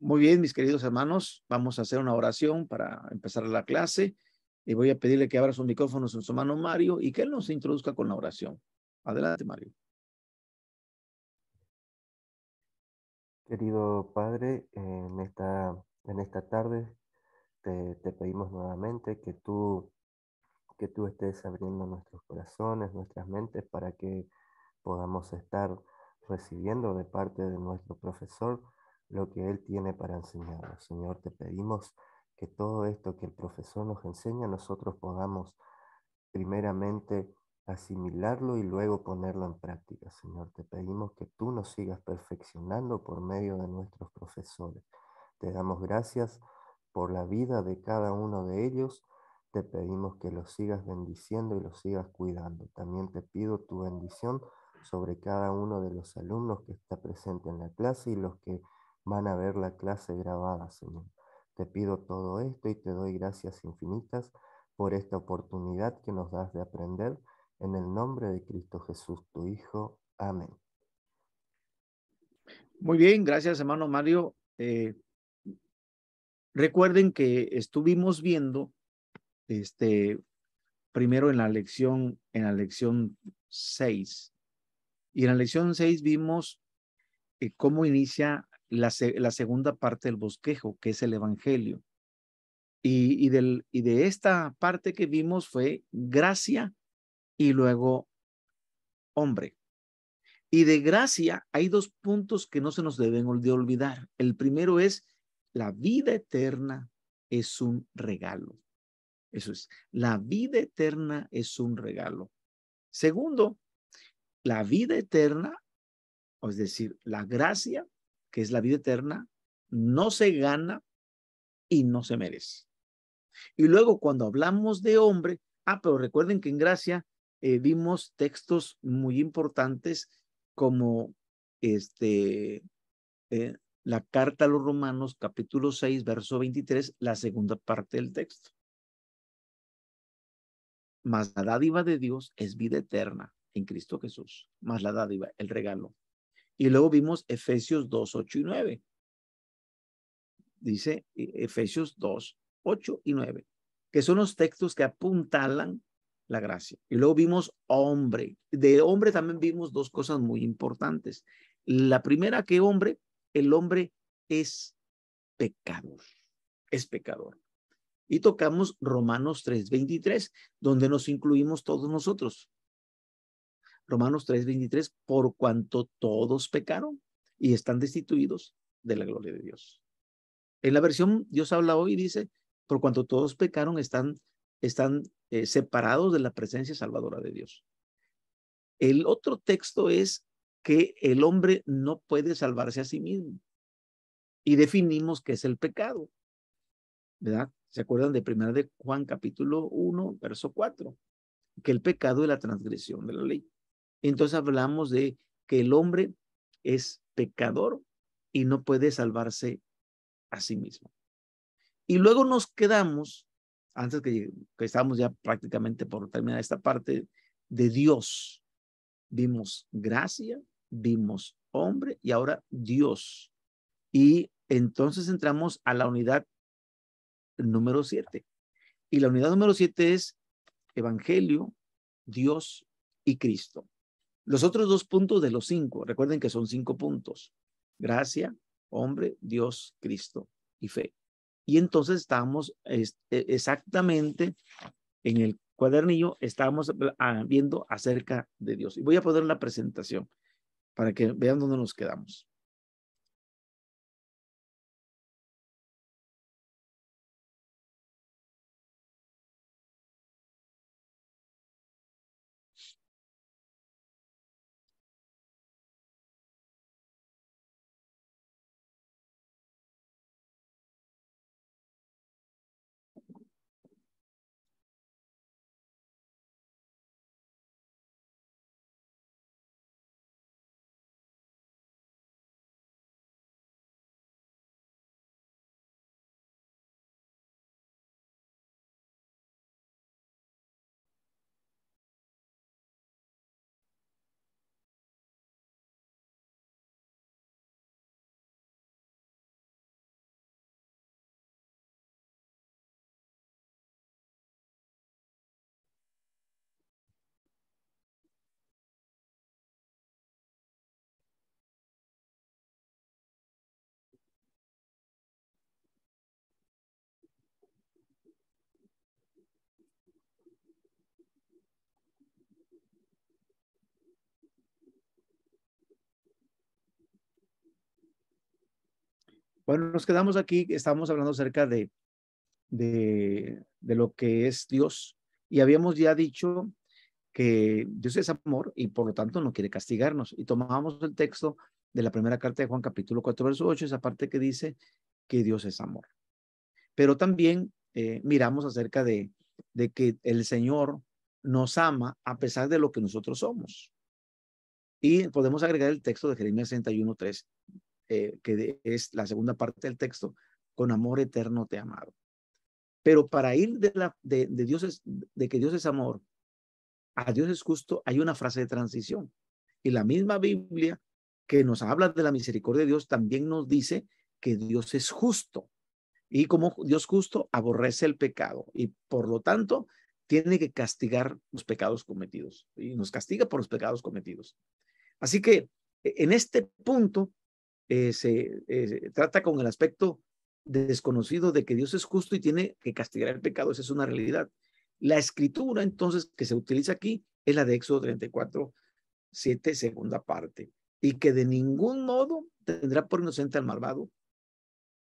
Muy bien, mis queridos hermanos, vamos a hacer una oración para empezar la clase y voy a pedirle que abra sus micrófonos en su hermano Mario y que él nos introduzca con la oración. Adelante, Mario. Querido Padre, en esta tarde te pedimos nuevamente que tú estés abriendo nuestros corazones, nuestras mentes, para que podamos estar recibiendo de parte de nuestro profesor lo que él tiene para enseñarnos. Señor, te pedimos que todo esto que el profesor nos enseña, nosotros podamos primeramente asimilarlo y luego ponerlo en práctica. Señor, te pedimos que tú nos sigas perfeccionando por medio de nuestros profesores. Te damos gracias por la vida de cada uno de ellos. Te pedimos que los sigas bendiciendo y los sigas cuidando. También te pido tu bendición sobre cada uno de los alumnos que está presente en la clase y los que van a ver la clase grabada, Señor. Te pido todo esto y te doy gracias infinitas por esta oportunidad que nos das de aprender. En el nombre de Cristo Jesús, tu Hijo. Amén. Muy bien, gracias, hermano Mario. Recuerden que estuvimos viendo primero en la lección 6. Y en la lección 6 vimos cómo inicia la segunda parte del bosquejo, que es el Evangelio. Y de esta parte que vimos fue gracia y luego hombre. Y de gracia hay dos puntos que no se nos deben de olvidar. El primero es la vida eterna es un regalo. Eso es, la vida eterna es un regalo. Segundo, la vida eterna, es decir, la gracia, que es la vida eterna, no se gana y no se merece. Y luego cuando hablamos de hombre, pero recuerden que en gracia vimos textos muy importantes como la carta a los Romanos, capítulo 6, verso 23, la segunda parte del texto. Mas la dádiva de Dios es vida eterna en Cristo Jesús. Más la dádiva, el regalo. Y luego vimos Efesios 2, 8 y 9. Dice Efesios 2, 8 y 9, que son los textos que apuntalan la gracia. Y luego vimos hombre. De hombre también vimos dos cosas muy importantes. La primera, que hombre, el hombre es pecador. Es pecador. Y tocamos Romanos 3:23, donde nos incluimos todos nosotros. Romanos 3:23, por cuanto todos pecaron y están destituidos de la gloria de Dios. En la versión Dios habla hoy dice, por cuanto todos pecaron, están separados de la presencia salvadora de Dios. El otro texto es que el hombre no puede salvarse a sí mismo. Y definimos qué es el pecado, ¿verdad? ¿Se acuerdan de 1 de Juan capítulo 1, verso 4? Que el pecado es la transgresión de la ley. Entonces hablamos de que el hombre es pecador y no puede salvarse a sí mismo. Y luego nos quedamos, antes que estamos ya prácticamente por terminar esta parte, de Dios. Vimos gracia, vimos hombre y ahora Dios. Y entonces entramos a la unidad número 7. Y la unidad número 7 es Evangelio, Dios y Cristo. Los otros dos puntos de los 5, recuerden que son 5 puntos. Gracia, hombre, Dios, Cristo y fe. Y entonces estábamos exactamente en el cuadernillo, estábamos viendo acerca de Dios. Y voy a poner la presentación para que vean dónde nos quedamos. Bueno, nos quedamos aquí, estamos hablando acerca de lo que es Dios. Y habíamos ya dicho que Dios es amor y por lo tanto no quiere castigarnos. Y tomábamos el texto de la primera carta de Juan, capítulo 4, verso 8, esa parte que dice que Dios es amor. Pero también miramos acerca de que el Señor nos ama a pesar de lo que nosotros somos. Y podemos agregar el texto de Jeremías 61:3, es la segunda parte del texto: con amor eterno te he amado. Pero para ir de Dios de que Dios es amor a Dios es justo, hay una frase de transición. Y la misma Biblia que nos habla de la misericordia de Dios también nos dice que Dios es justo. Y como Dios justo, aborrece el pecado y por lo tanto tiene que castigar los pecados cometidos. Y nos castiga por los pecados cometidos. Así que en este punto se trata con el aspecto desconocido de que Dios es justo y tiene que castigar el pecado. Esa es una realidad. La escritura entonces que se utiliza aquí es la de Éxodo 34:7, segunda parte, y que de ningún modo tendrá por inocente al malvado,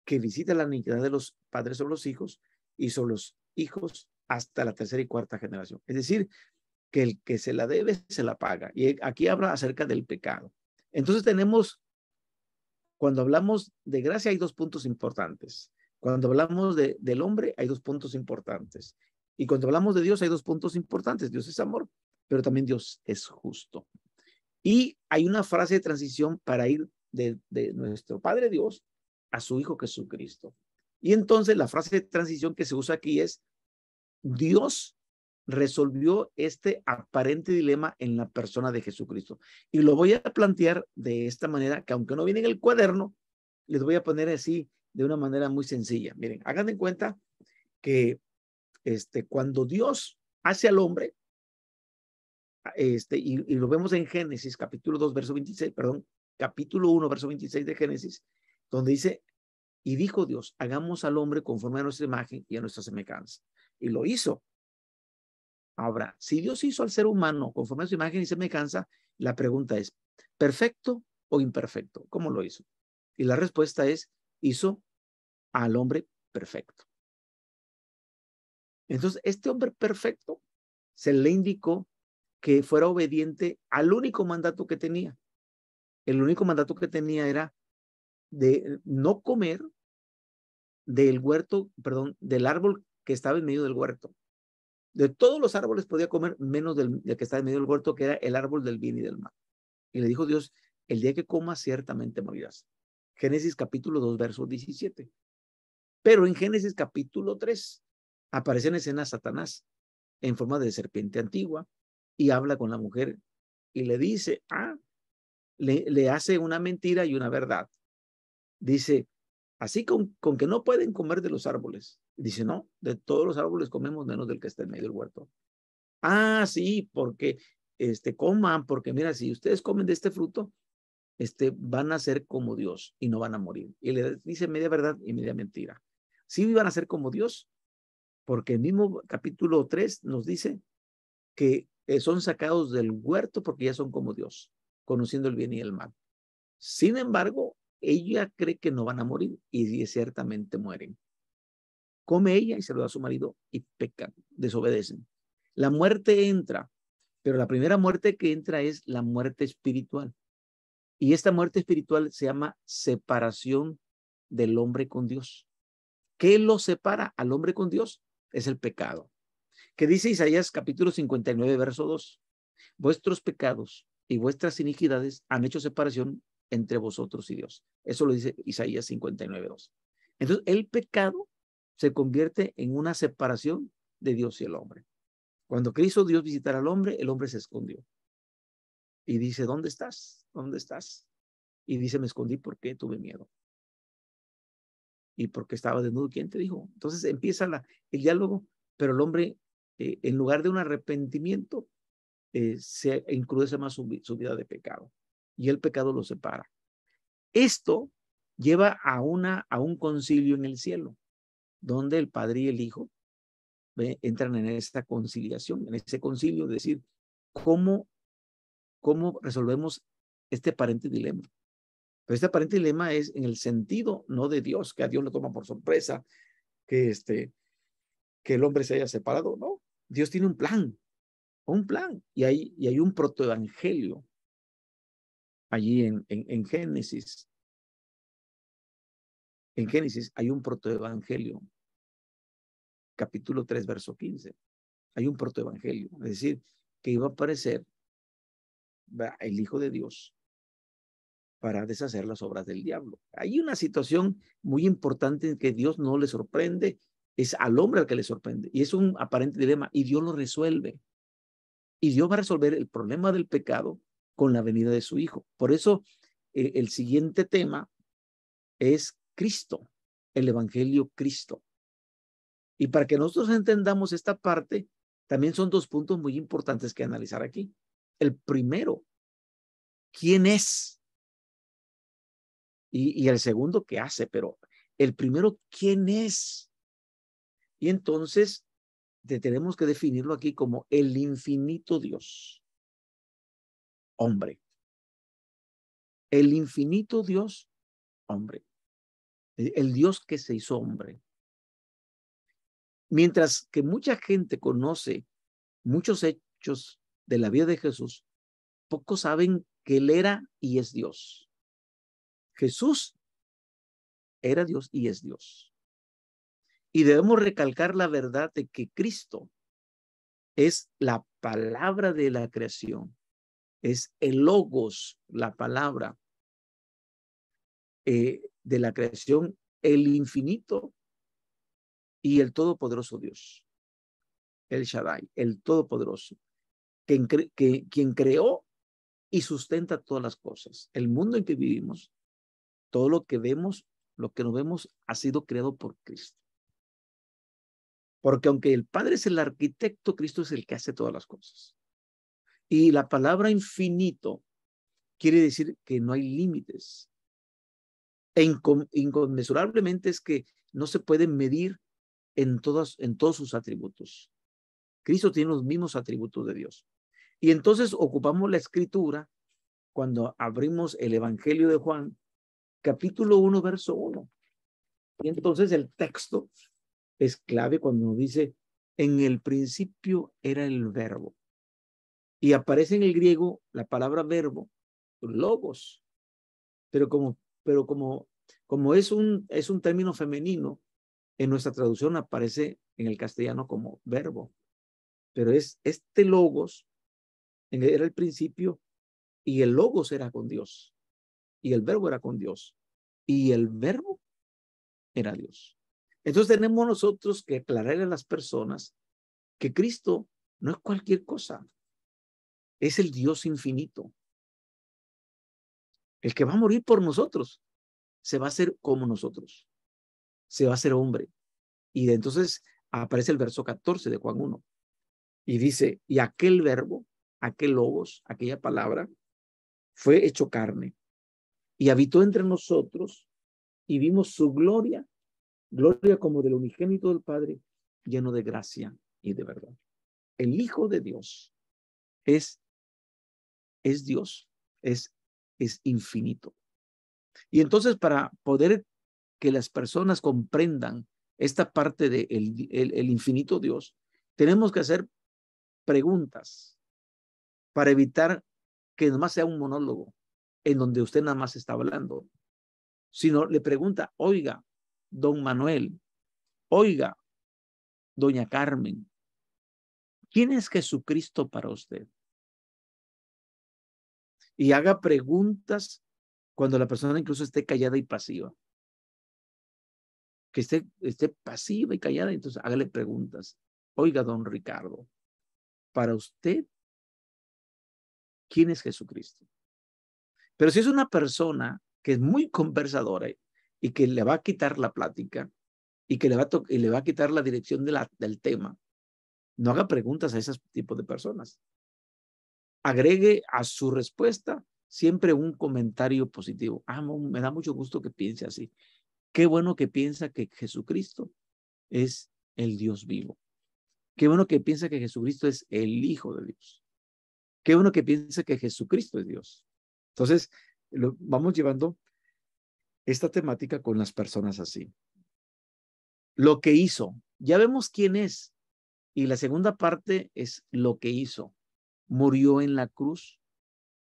que visita la iniquidad de los padres sobre los hijos y sobre los hijos hasta la tercera y cuarta generación. Es decir, que el que se la debe, se la paga. Y aquí habla acerca del pecado. Entonces tenemos, cuando hablamos de gracia, hay dos puntos importantes. Cuando hablamos del hombre, hay dos puntos importantes. Y cuando hablamos de Dios, hay dos puntos importantes. Dios es amor, pero también Dios es justo. Y hay una frase de transición para ir de nuestro Padre Dios a su Hijo Jesucristo. Y entonces la frase de transición que se usa aquí es: Dios resolvió este aparente dilema en la persona de Jesucristo. Y lo voy a plantear de esta manera, que aunque no viene en el cuaderno, les voy a poner así de una manera muy sencilla. Miren, hagan en cuenta que cuando Dios hace al hombre, y lo vemos en Génesis capítulo 2, verso 26, perdón, capítulo 1, verso 26 de Génesis, donde dice: y dijo Dios, hagamos al hombre conforme a nuestra imagen y a nuestra semejanza. Y lo hizo. Ahora, si Dios hizo al ser humano conforme a su imagen y semejanza, la pregunta es: ¿perfecto o imperfecto? ¿Cómo lo hizo? Y la respuesta es: hizo al hombre perfecto. Entonces, este hombre perfecto se le indicó que fuera obediente al único mandato que tenía. El único mandato que tenía era de no comer del huerto, perdón, del árbol que estaba en medio del huerto. De todos los árboles podía comer menos del que estaba en medio del huerto, que era el árbol del bien y del mal. Y le dijo Dios: el día que comas ciertamente morirás. Génesis capítulo 2, verso 17. Pero en Génesis capítulo 3 aparece en escena Satanás en forma de serpiente antigua y habla con la mujer y le dice, le hace una mentira y una verdad. Dice: así con que no pueden comer de los árboles. Dice: no, de todos los árboles comemos menos del que está en medio del huerto. Sí, porque coman, porque mira, si ustedes comen de este fruto, van a ser como Dios y no van a morir. Y le dice media verdad y media mentira. Sí van a ser como Dios, porque el mismo capítulo 3 nos dice que son sacados del huerto porque ya son como Dios, conociendo el bien y el mal. Sin embargo, ella cree que no van a morir y ciertamente mueren. Come ella y se lo da a su marido y pecan, desobedecen. La muerte entra, pero la primera muerte que entra es la muerte espiritual. Y esta muerte espiritual se llama separación del hombre con Dios. ¿Qué lo separa al hombre con Dios? Es el pecado. ¿Qué dice Isaías capítulo 59, verso 2? Vuestros pecados y vuestras iniquidades han hecho separación entre vosotros y Dios. Eso lo dice Isaías 59, 2. Entonces, el pecado se convierte en una separación de Dios y el hombre. Cuando quiso Dios visitar al hombre, el hombre se escondió. Y dice: ¿dónde estás? ¿Dónde estás? Y dice: me escondí porque tuve miedo. Y porque estaba desnudo. ¿Quién te dijo? Entonces empieza el diálogo, pero el hombre, en lugar de un arrepentimiento, se encrudece más su vida de pecado. Y el pecado lo separa. Esto lleva a un concilio en el cielo, donde el Padre y el Hijo entran en esta conciliación, en ese concilio, es decir, ¿cómo resolvemos este aparente dilema? Pero este aparente dilema es en el sentido no de Dios, que a Dios lo toma por sorpresa, que, que el hombre se haya separado. No, Dios tiene un plan, y hay un protoevangelio allí en Génesis. En Génesis hay un protoevangelio, capítulo 3, verso 15. Hay un protoevangelio, es decir, que iba a aparecer el Hijo de Dios para deshacer las obras del diablo. Hay una situación muy importante en que Dios no le sorprende, es al hombre al que le sorprende, y es un aparente dilema, y Dios lo resuelve. Y Dios va a resolver el problema del pecado con la venida de su Hijo. Por eso, el siguiente tema es Cristo, el Evangelio Cristo. Y para que nosotros entendamos esta parte, también son dos puntos muy importantes que analizar aquí. El primero, ¿quién es? Y el segundo, ¿qué hace? Pero el primero, ¿quién es? Y entonces tenemos que definirlo aquí como el infinito Dios, hombre. El infinito Dios, hombre. El Dios que se hizo hombre. Mientras que mucha gente conoce muchos hechos de la vida de Jesús, pocos saben que Él era y es Dios. Jesús era Dios y es Dios. Y debemos recalcar la verdad de que Cristo es la palabra de la creación, es el logos, la palabra de la creación, el infinito y el todopoderoso Dios, el Shaddai, el todopoderoso, quien creó y sustenta todas las cosas. El mundo en que vivimos, todo lo que vemos, lo que no vemos, ha sido creado por Cristo. Porque aunque el Padre es el arquitecto, Cristo es el que hace todas las cosas. Y la palabra infinito quiere decir que no hay límites. E inconmensurablemente es que no se puede medir en todos sus atributos. Cristo tiene los mismos atributos de Dios. Y entonces ocupamos la escritura cuando abrimos el Evangelio de Juan, capítulo 1, verso 1. Y entonces el texto es clave cuando nos dice, en el principio era el verbo. Y aparece en el griego la palabra verbo, logos. Pero como es un término femenino, en nuestra traducción aparece en el castellano como verbo. Pero es este logos, era el principio, y el logos era con Dios. Y el verbo era con Dios. Y el verbo era Dios. Entonces tenemos nosotros que aclararle a las personas que Cristo no es cualquier cosa. Es el Dios infinito. El que va a morir por nosotros se va a hacer como nosotros. Se va a hacer hombre. Y entonces aparece el verso 14 de Juan 1. Y dice, y aquel verbo, aquel logos, aquella palabra, fue hecho carne y habitó entre nosotros y vimos su gloria, gloria como del unigénito del Padre, lleno de gracia y de verdad. El Hijo de Dios es Dios, es infinito. Y entonces para poder que las personas comprendan esta parte de el infinito Dios, tenemos que hacer preguntas para evitar que nomás sea un monólogo en donde usted nada más está hablando, sino le pregunta, oiga, don Manuel, oiga, doña Carmen, ¿quién es Jesucristo para usted? Y haga preguntas cuando la persona incluso esté callada y pasiva. Que esté pasiva y callada, entonces hágale preguntas. Oiga, don Ricardo, para usted, ¿quién es Jesucristo? Pero si es una persona que es muy conversadora y que le va a quitar la plática y que le va a quitar la dirección del tema, no haga preguntas a ese tipo de personas. Agregue a su respuesta siempre un comentario positivo. Me da mucho gusto que piense así. Qué bueno que piensa que Jesucristo es el Dios vivo. Qué bueno que piensa que Jesucristo es el Hijo de Dios. Qué bueno que piensa que Jesucristo es Dios. Entonces, lo vamos llevando esta temática con las personas así. Lo que hizo, ya vemos quién es. Y la segunda parte es lo que hizo. Murió en la cruz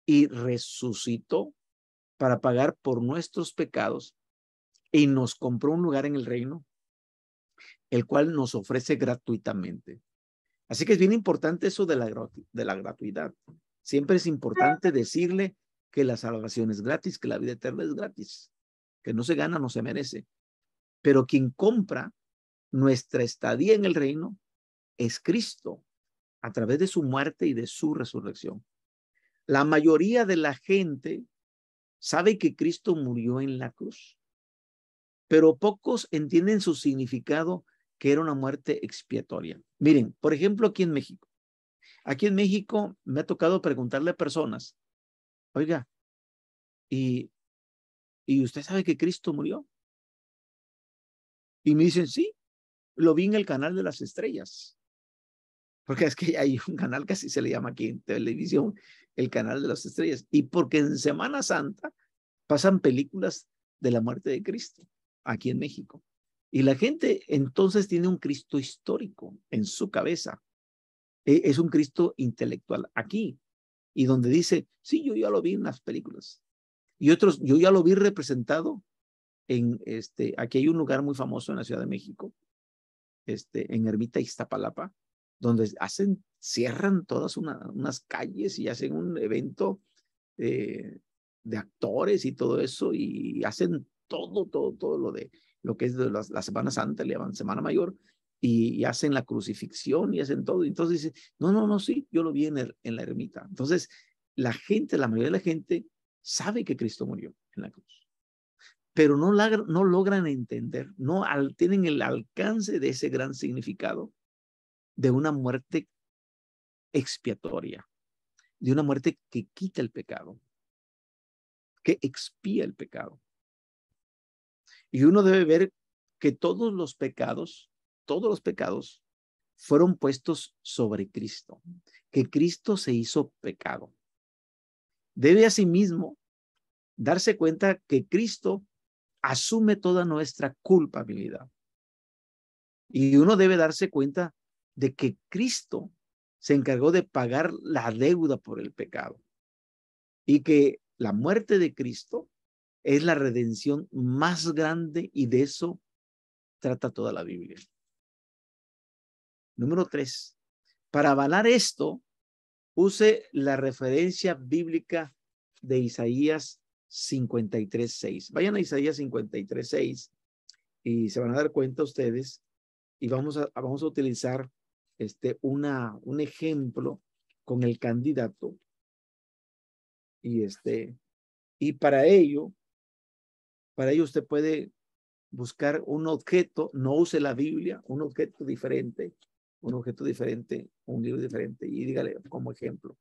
y resucitó para pagar por nuestros pecados y nos compró un lugar en el reino, el cual nos ofrece gratuitamente. Así que es bien importante eso de la gratuidad. Siempre es importante decirle que la salvación es gratis, que la vida eterna es gratis, que no se gana, no se merece. Pero quien compra nuestra estadía en el reino es Cristo, a través de su muerte y de su resurrección. La mayoría de la gente sabe que Cristo murió en la cruz, pero pocos entienden su significado, que era una muerte expiatoria. Miren, por ejemplo, aquí en México. Aquí en México me ha tocado preguntarle a personas, oiga, ¿y usted sabe que Cristo murió? Y me dicen, sí, lo vi en el canal de las estrellas. Porque es que hay un canal que así se le llama aquí en televisión, el canal de las estrellas. Y porque en Semana Santa pasan películas de la muerte de Cristo aquí en México. Y la gente entonces tiene un Cristo histórico en su cabeza. Es un Cristo intelectual aquí. Y donde dice, sí, yo ya lo vi en las películas. Y otros, yo ya lo vi representado en aquí hay un lugar muy famoso en la Ciudad de México, en Ermita Iztapalapa, donde cierran todas unas calles y hacen un evento de actores y todo eso, y hacen todo lo que es de la Semana Santa, le llaman Semana Mayor, y hacen la crucifixión y hacen todo. Entonces dice, no, sí, yo lo vi en la ermita. Entonces, la mayoría de la gente sabe que Cristo murió en la cruz, pero no logran entender, tienen el alcance de ese gran significado de una muerte expiatoria, de una muerte que quita el pecado, que expía el pecado. Y uno debe ver que todos los pecados fueron puestos sobre Cristo, que Cristo se hizo pecado. Debe asimismo darse cuenta que Cristo asume toda nuestra culpabilidad. Y uno debe darse cuenta de que Cristo se encargó de pagar la deuda por el pecado y que la muerte de Cristo es la redención más grande, y de eso trata toda la Biblia. Número 3. Para avalar esto, use la referencia bíblica de Isaías 53:6. Vayan a Isaías 53:6 y se van a dar cuenta ustedes, y vamos a utilizar un ejemplo con el candidato, y para ello usted puede buscar un objeto. No use la Biblia, un objeto diferente, un libro diferente, y dígale como ejemplo.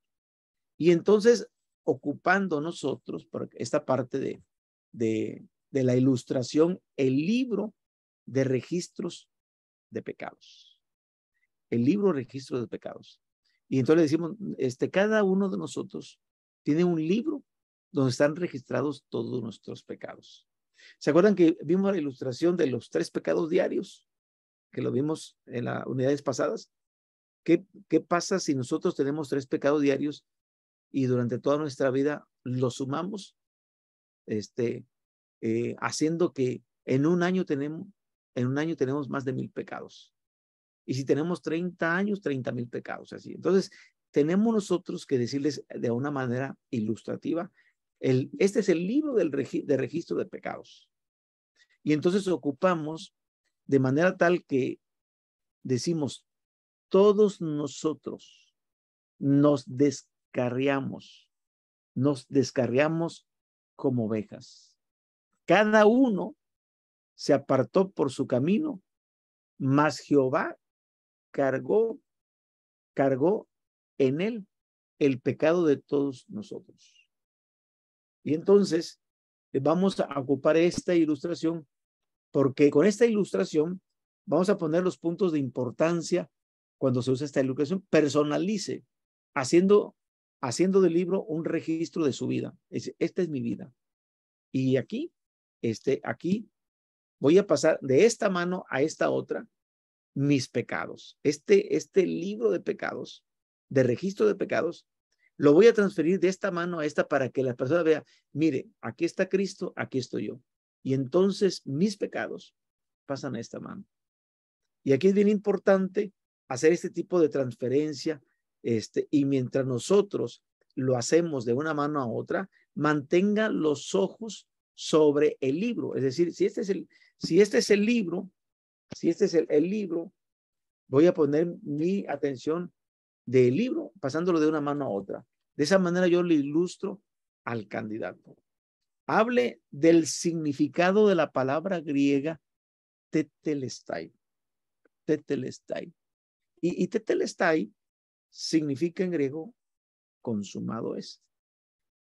Y entonces, ocupando nosotros por esta parte de la ilustración, el libro de registros de pecados. El libro de registros de pecados. Y entonces le decimos, cada uno de nosotros tiene un libro donde están registrados todos nuestros pecados. ¿Se acuerdan que vimos la ilustración de los 3 pecados diarios? Que lo vimos en las unidades pasadas. ¿Qué pasa si nosotros tenemos 3 pecados diarios y durante toda nuestra vida los sumamos? Haciendo que en un año tenemos más de 1000 pecados. Y si tenemos 30 años, 30,000 pecados. Así. Entonces, tenemos nosotros que decirles de una manera ilustrativa, este es el libro de registro de pecados. Y entonces ocupamos de manera tal que decimos, todos nosotros nos descarriamos como ovejas. Cada uno se apartó por su camino, mas Jehová cargó en él el pecado de todos nosotros. Y entonces vamos a ocupar esta ilustración, porque con esta ilustración vamos a poner los puntos de importancia cuando se usa esta ilustración. Personalice, haciendo del libro un registro de su vida. Esta es mi vida. Y aquí aquí voy a pasar de esta mano a esta otra mis pecados. Este libro de pecados, de registro de pecados, lo voy a transferir de esta mano a esta para que la persona vea, mire, aquí está Cristo, aquí estoy yo. Y entonces mis pecados pasan a esta mano. Y aquí es bien importante hacer este tipo de transferencia, y mientras nosotros lo hacemos de una mano a otra, mantenga los ojos sobre el libro. Es decir, si este es el libro, voy a poner mi atención del libro, pasándolo de una mano a otra. De esa manera yo le ilustro al candidato. Hable del significado de la palabra griega tetelestai. Tetelestai. Y tetelestai significa en griego consumado es.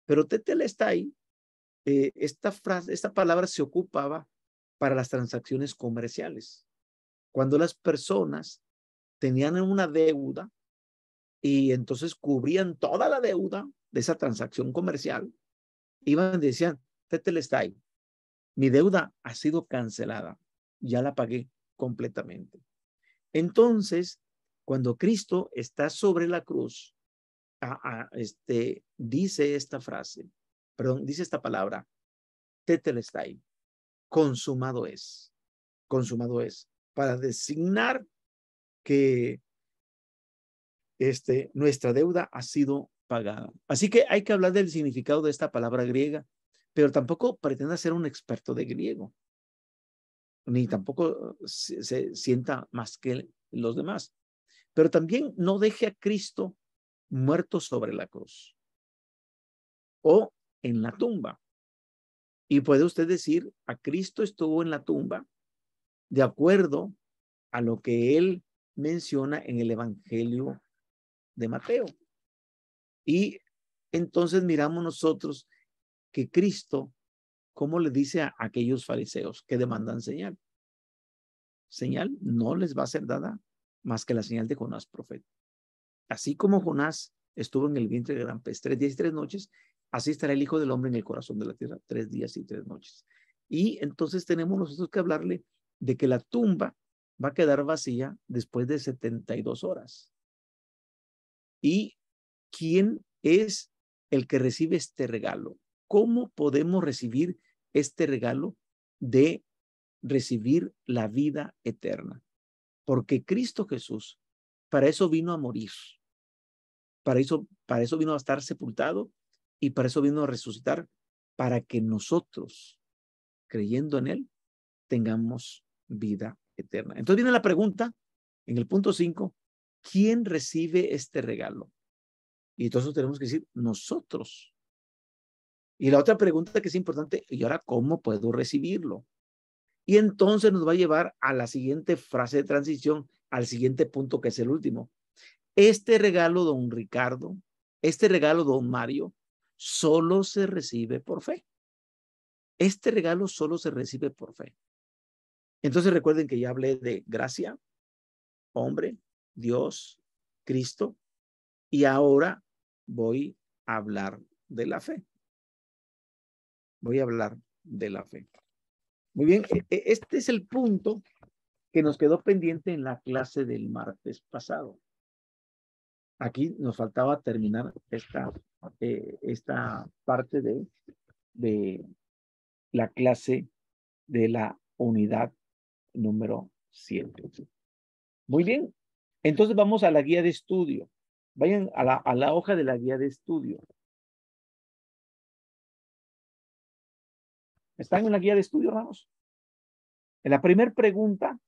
Pero tetelestai, esta palabra se ocupaba para las transacciones comerciales. Cuando las personas tenían una deuda y entonces cubrían toda la deuda de esa transacción comercial, iban y decían, tetelestai, mi deuda ha sido cancelada, ya la pagué completamente. Entonces, cuando Cristo está sobre la cruz, dice esta frase, perdón, dice esta palabra, tetelestai, consumado es, para designar que nuestra deuda ha sido pagada. Así que hay que hablar del significado de esta palabra griega, pero tampoco pretenda ser un experto de griego, ni tampoco se sienta más que los demás. Pero también no deje a Cristo muerto sobre la cruz o en la tumba. Y puede usted decir, a Cristo estuvo en la tumba de acuerdo a lo que él menciona en el Evangelio de Mateo. Y entonces miramos nosotros que Cristo, ¿cómo le dice a aquellos fariseos que demandan señal? Señal no les va a ser dada más que la señal de Jonás profeta. Así como Jonás estuvo en el vientre de gran pez 3 días y 3 noches, así estará el Hijo del Hombre en el corazón de la tierra 3 días y 3 noches. Y entonces tenemos nosotros que hablarle de que la tumba va a quedar vacía después de 72 horas. ¿Y quién es el que recibe este regalo? ¿Cómo podemos recibir este regalo de recibir la vida eterna? Porque Cristo Jesús, para eso vino a morir. Para eso vino a estar sepultado y para eso vino a resucitar, para que nosotros, creyendo en él, tengamos vida eterna. Entonces viene la pregunta en el punto 5, ¿quién recibe este regalo? Y entonces tenemos que decir, nosotros. Y la otra pregunta que es importante, ¿y ahora cómo puedo recibirlo? Y entonces nos va a llevar a la siguiente frase de transición, al siguiente punto que es el último. Este regalo, don Ricardo, este regalo, don Mario, solo se recibe por fe. Este regalo solo se recibe por fe. Entonces recuerden que ya hablé de gracia, hombre, Dios, Cristo, y ahora voy a hablar de la fe. Voy a hablar de la fe. Muy bien, este es el punto que nos quedó pendiente en la clase del martes pasado. Aquí nos faltaba terminar esta parte de la clase de la unidad número 7. Muy bien, entonces vamos a la guía de estudio. Vayan a la hoja de la guía de estudio. ¿Están en la guía de estudio, Ramos? En la primera pregunta,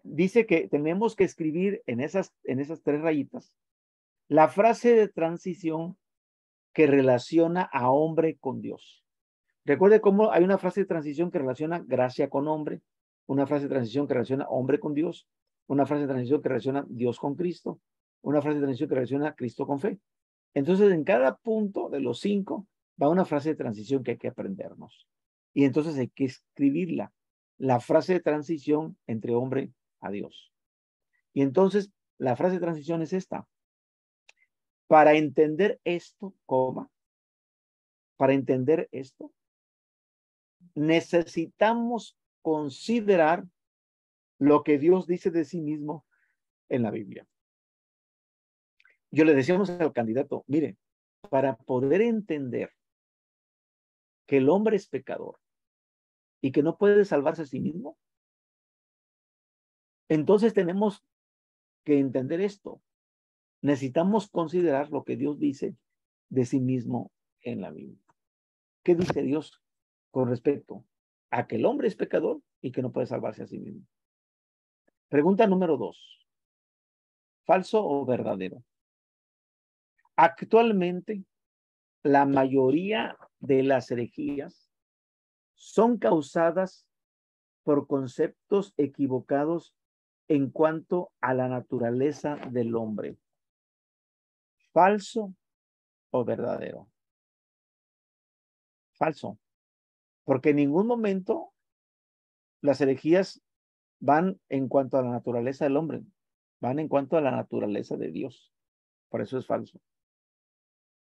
dice que tenemos que escribir en esas 3 rayitas la frase de transición que relaciona a hombre con Dios. Recuerde cómo hay una frase de transición que relaciona gracia con hombre, una frase de transición que relaciona hombre con Dios, una frase de transición que relaciona Dios con Cristo, una frase de transición que relaciona Cristo con fe. Entonces, en cada punto de los 5 va una frase de transición que hay que aprendernos. Y entonces hay que escribirla, la frase de transición entre hombre a Dios. Y entonces, la frase de transición es esta. Para entender esto, para entender esto, necesitamos considerar lo que Dios dice de sí mismo en la Biblia. Yo le decíamos al candidato, mire, para poder entender que el hombre es pecador y que no puede salvarse a sí mismo, entonces tenemos que entender esto. Necesitamos considerar lo que Dios dice de sí mismo en la Biblia. ¿Qué dice Dios con respecto a que el hombre es pecador y que no puede salvarse a sí mismo? Pregunta número 2. ¿Falso o verdadero? Actualmente, la mayoría de las herejías son causadas por conceptos equivocados en cuanto a la naturaleza del hombre. ¿Falso o verdadero? Falso, porque en ningún momento las herejías van en cuanto a la naturaleza del hombre, van en cuanto a la naturaleza de Dios. Por eso es falso.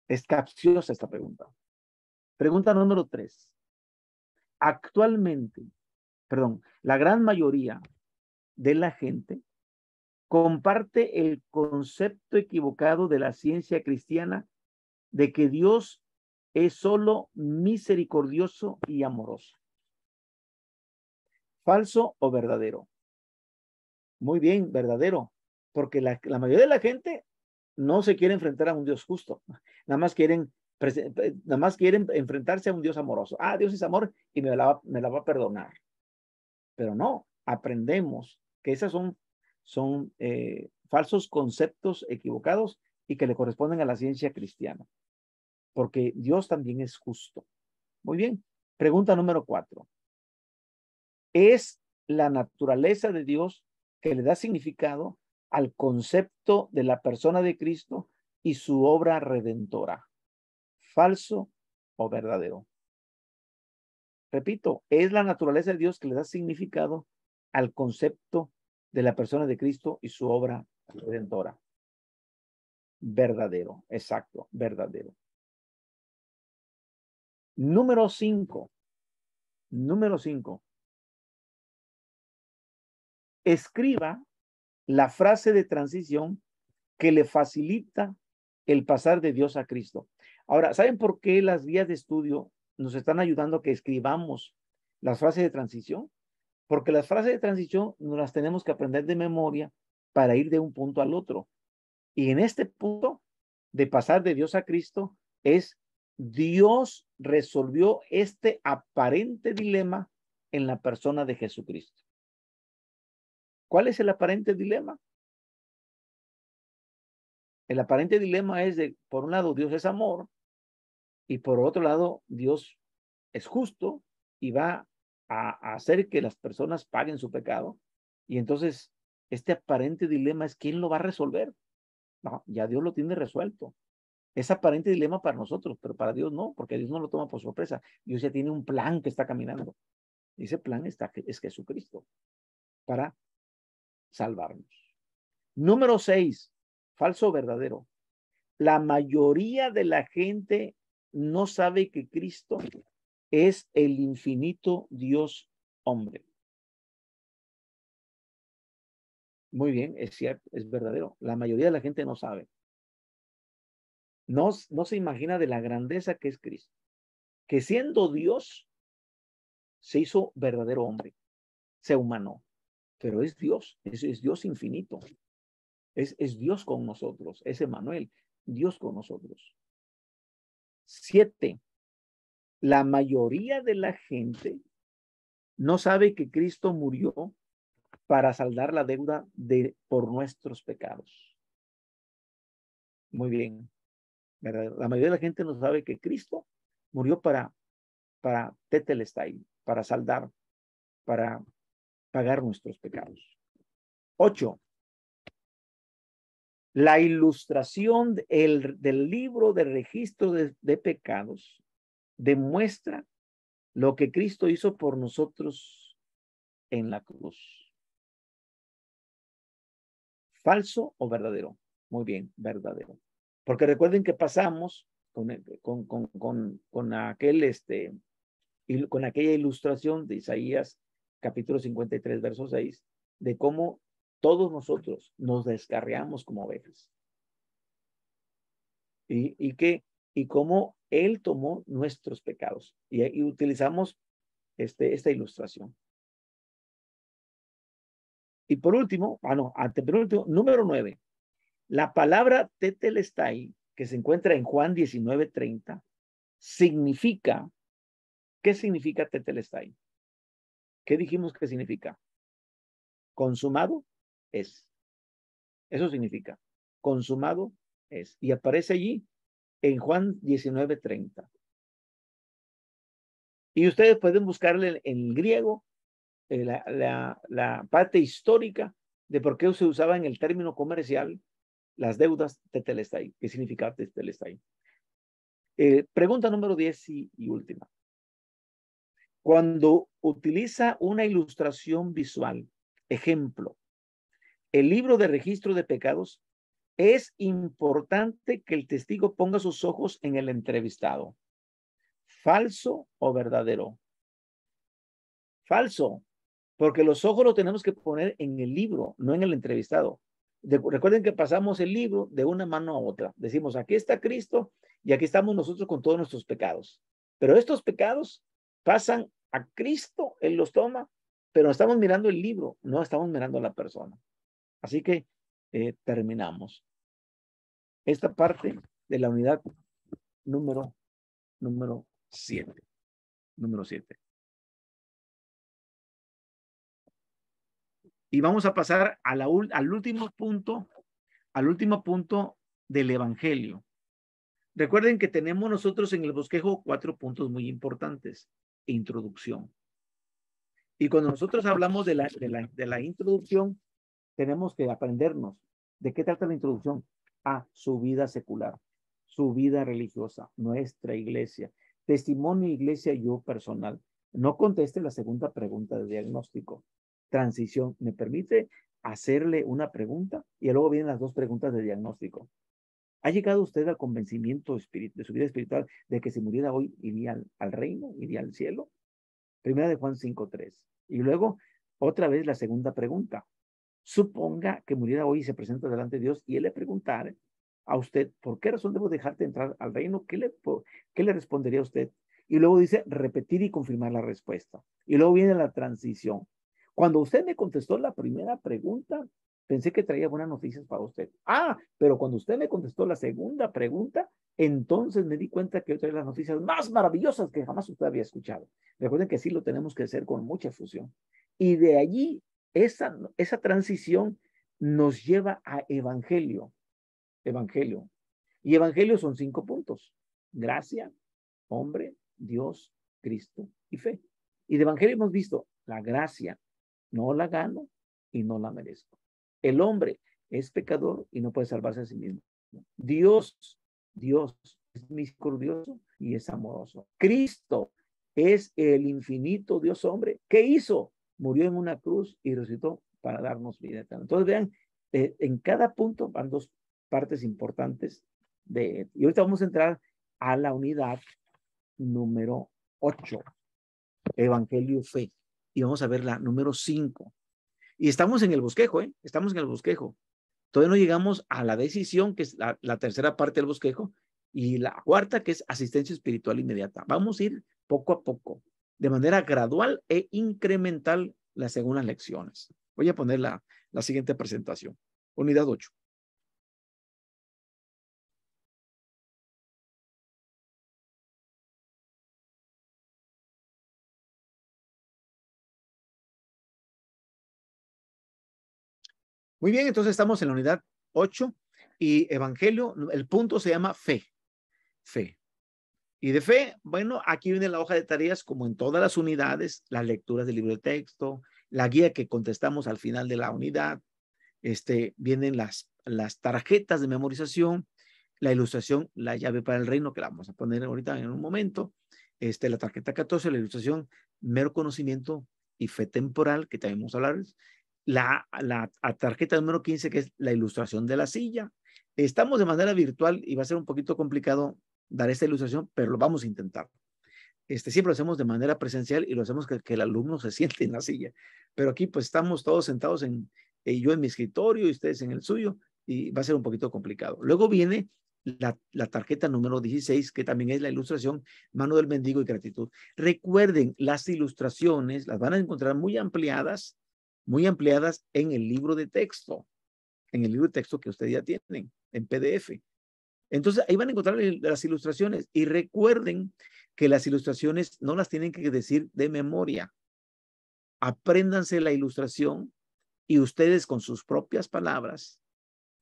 Es capciosa esta pregunta. Pregunta número 3. Actualmente, la gran mayoría de la gente comparte el concepto equivocado de la ciencia cristiana de que Dios es solo misericordioso y amoroso. ¿Falso o verdadero? Muy bien, verdadero, porque la mayoría de la gente no se quiere enfrentar a un Dios justo, nada más quieren enfrentarse a un Dios amoroso. Ah, Dios es amor y me la va a perdonar. Pero no, aprendemos que esos son falsos conceptos equivocados y que le corresponden a la ciencia cristiana, porque Dios también es justo. Muy bien, pregunta número 4. ¿Es la naturaleza de Dios que le da significado al concepto de la persona de Cristo y su obra redentora? ¿Falso o verdadero? Repito, es la naturaleza de Dios que le da significado al concepto de la persona de Cristo y su obra redentora. Verdadero, exacto, verdadero. Número 5. Escriba la frase de transición que le facilita el pasar de Dios a Cristo. Ahora, ¿saben por qué las guías de estudio nos están ayudando a que escribamos las frases de transición? Porque las frases de transición nos las tenemos que aprender de memoria para ir de un punto al otro. Y en este punto de pasar de Dios a Cristo es Dios resolvió este aparente dilema en la persona de Jesucristo. ¿Cuál es el aparente dilema? El aparente dilema es de, por un lado, Dios es amor y por otro lado, Dios es justo y va a hacer que las personas paguen su pecado. Y entonces, este aparente dilema es ¿quién lo va a resolver? No, ya Dios lo tiene resuelto. Es aparente dilema para nosotros, pero para Dios no, porque Dios no lo toma por sorpresa. Dios ya tiene un plan que está caminando. Y ese plan es Jesucristo para salvarnos. Número 6, falso o verdadero. La mayoría de la gente no sabe que Cristo es el infinito Dios hombre. Muy bien, es cierto, es verdadero. La mayoría de la gente no sabe. No se imagina de la grandeza que es Cristo. Que siendo Dios, se hizo verdadero hombre, se humanó. Pero es Dios, es Dios infinito. Es Dios con nosotros, es Emmanuel, Dios con nosotros. 7. La mayoría de la gente no sabe que Cristo murió para saldar la deuda por nuestros pecados. Muy bien, ¿verdad? La mayoría de la gente no sabe que Cristo murió para tetelestai, para saldar, para pagar nuestros pecados. 8. La ilustración del libro de registro de pecados demuestra lo que Cristo hizo por nosotros en la cruz. ¿Falso o verdadero? Muy bien, verdadero. Porque recuerden que pasamos con aquel y con aquella ilustración de Isaías capítulo 53, verso 6, de cómo todos nosotros nos descarriamos como ovejas. Y cómo Él tomó nuestros pecados. Y utilizamos esta ilustración. Y por último, antepenúltimo, número 9. La palabra tetelestai, que se encuentra en Juan 19:30, significa, ¿qué significa tetelestai? ¿Qué dijimos que significa? Consumado es. Eso significa. Consumado es. Y aparece allí en Juan 19:30. Y ustedes pueden buscarle en griego la parte histórica de por qué se usaba en el término comercial las deudas tetelestai. ¿Qué significa tetelestai? Pregunta número 10 y última. Cuando utiliza una ilustración visual, ejemplo, el libro de registro de pecados, es importante que el testigo ponga sus ojos en el entrevistado. ¿Falso o verdadero? Falso, porque los ojos los tenemos que poner en el libro, no en el entrevistado. Recuerden que pasamos el libro de una mano a otra. Decimos, aquí está Cristo y aquí estamos nosotros con todos nuestros pecados. Pero estos pecados pasan a Cristo, Él los toma, pero estamos mirando el libro, no estamos mirando a la persona. Así que terminamos esta parte de la unidad número 7. Número 7. Y vamos a pasar al último punto del Evangelio. Recuerden que tenemos nosotros en el bosquejo 4 puntos muy importantes. Introducción. Y cuando nosotros hablamos de la introducción, tenemos que aprendernos de qué trata la introducción a su vida secular, su vida religiosa, nuestra iglesia, testimonio iglesia yo personal. No conteste la segunda pregunta de diagnóstico. Transición. ¿Me permite hacerle una pregunta? Y luego vienen las dos preguntas de diagnóstico. ¿Ha llegado usted al convencimiento de su vida espiritual de que si muriera hoy iría al reino, iría al cielo? Primera de Juan 5:3. Y luego, otra vez la segunda pregunta. Suponga que muriera hoy y se presenta delante de Dios y Él le preguntara a usted, ¿por qué razón debo dejarte entrar al reino? ¿Qué le respondería a usted? Y luego dice, repetir y confirmar la respuesta. Y luego viene la transición. Cuando usted me contestó la primera pregunta, pensé que traía buenas noticias para usted. Pero cuando usted me contestó la segunda pregunta, entonces me di cuenta que yo traía las noticias más maravillosas que jamás usted había escuchado. Recuerden que sí lo tenemos que hacer con mucha efusión. Y de allí, esa transición nos lleva a evangelio. Evangelio. Y evangelio son 5 puntos. Gracia, hombre, Dios, Cristo y fe. Y de evangelio hemos visto la gracia, no la gano y no la merezco. El hombre es pecador y no puede salvarse a sí mismo. Dios es misericordioso y es amoroso. Cristo es el infinito Dios hombre. ¿Qué hizo? Murió en una cruz y resucitó para darnos vida eterna. Entonces vean, en cada punto van dos partes importantes y ahorita vamos a entrar a la unidad número 8, Evangelio Fe, y vamos a ver la número 5. Y estamos en el bosquejo, estamos en el bosquejo. Todavía no llegamos a la decisión, que es la tercera parte del bosquejo, y la cuarta, que es asistencia espiritual inmediata. Vamos a ir poco a poco, de manera gradual e incremental, según las lecciones. Voy a poner la siguiente presentación. Unidad 8. Muy bien, entonces estamos en la unidad 8 y evangelio, el punto se llama fe. Fe. Y de fe, bueno, aquí viene la hoja de tareas como en todas las unidades, las lecturas del libro de texto, la guía que contestamos al final de la unidad, vienen las tarjetas de memorización, la ilustración, la llave para el reino, que la vamos a poner ahorita en un momento, la tarjeta 14, la ilustración, mero conocimiento y fe temporal, que también vamos a hablar, la tarjeta número 15, que es la ilustración de la silla. Estamos de manera virtual y va a ser un poquito complicado dar esta ilustración, pero lo vamos a intentar. Siempre lo hacemos de manera presencial y lo hacemos que el alumno se siente en la silla. Pero aquí pues estamos todos sentados yo en mi escritorio y ustedes en el suyo y va a ser un poquito complicado. Luego viene la tarjeta número 16, que también es la ilustración Mano del Mendigo y Gratitud. Recuerden, las ilustraciones las van a encontrar muy ampliadas en el libro de texto, que ustedes ya tienen en PDF. Entonces, ahí van a encontrar las ilustraciones y recuerden que las ilustraciones no las tienen que decir de memoria. Apréndanse la ilustración y ustedes con sus propias palabras,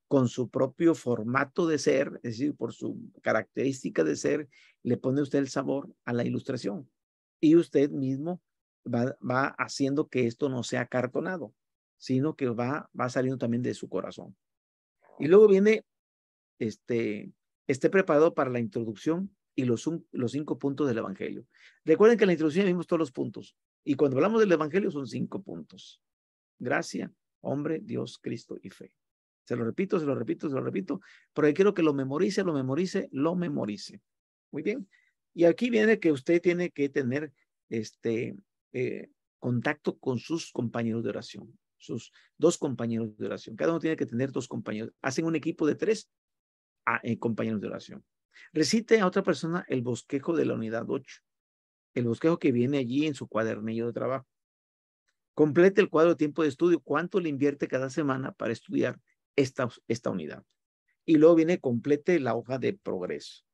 con su propio formato de ser, es decir, por su característica de ser, le pone usted el sabor a la ilustración y usted mismo va haciendo que esto no sea cartonado, sino que va saliendo también de su corazón. Y luego viene esté preparado para la introducción y los 5 puntos del Evangelio. Recuerden que en la introducción vimos todos los puntos y cuando hablamos del Evangelio son 5 puntos. Gracia, hombre, Dios, Cristo y fe. Se lo repito, porque quiero que lo memorice. Muy bien. Y aquí viene que usted tiene que tener contacto con sus compañeros de oración, sus 2 compañeros de oración. Cada uno tiene que tener 2 compañeros. Hacen un equipo de 3 compañeros de oración. Recite a otra persona el bosquejo de la unidad 8, el bosquejo que viene allí en su cuadernillo de trabajo. Complete el cuadro de tiempo de estudio, cuánto le invierte cada semana para estudiar esta unidad. Y luego viene, complete la hoja de progreso.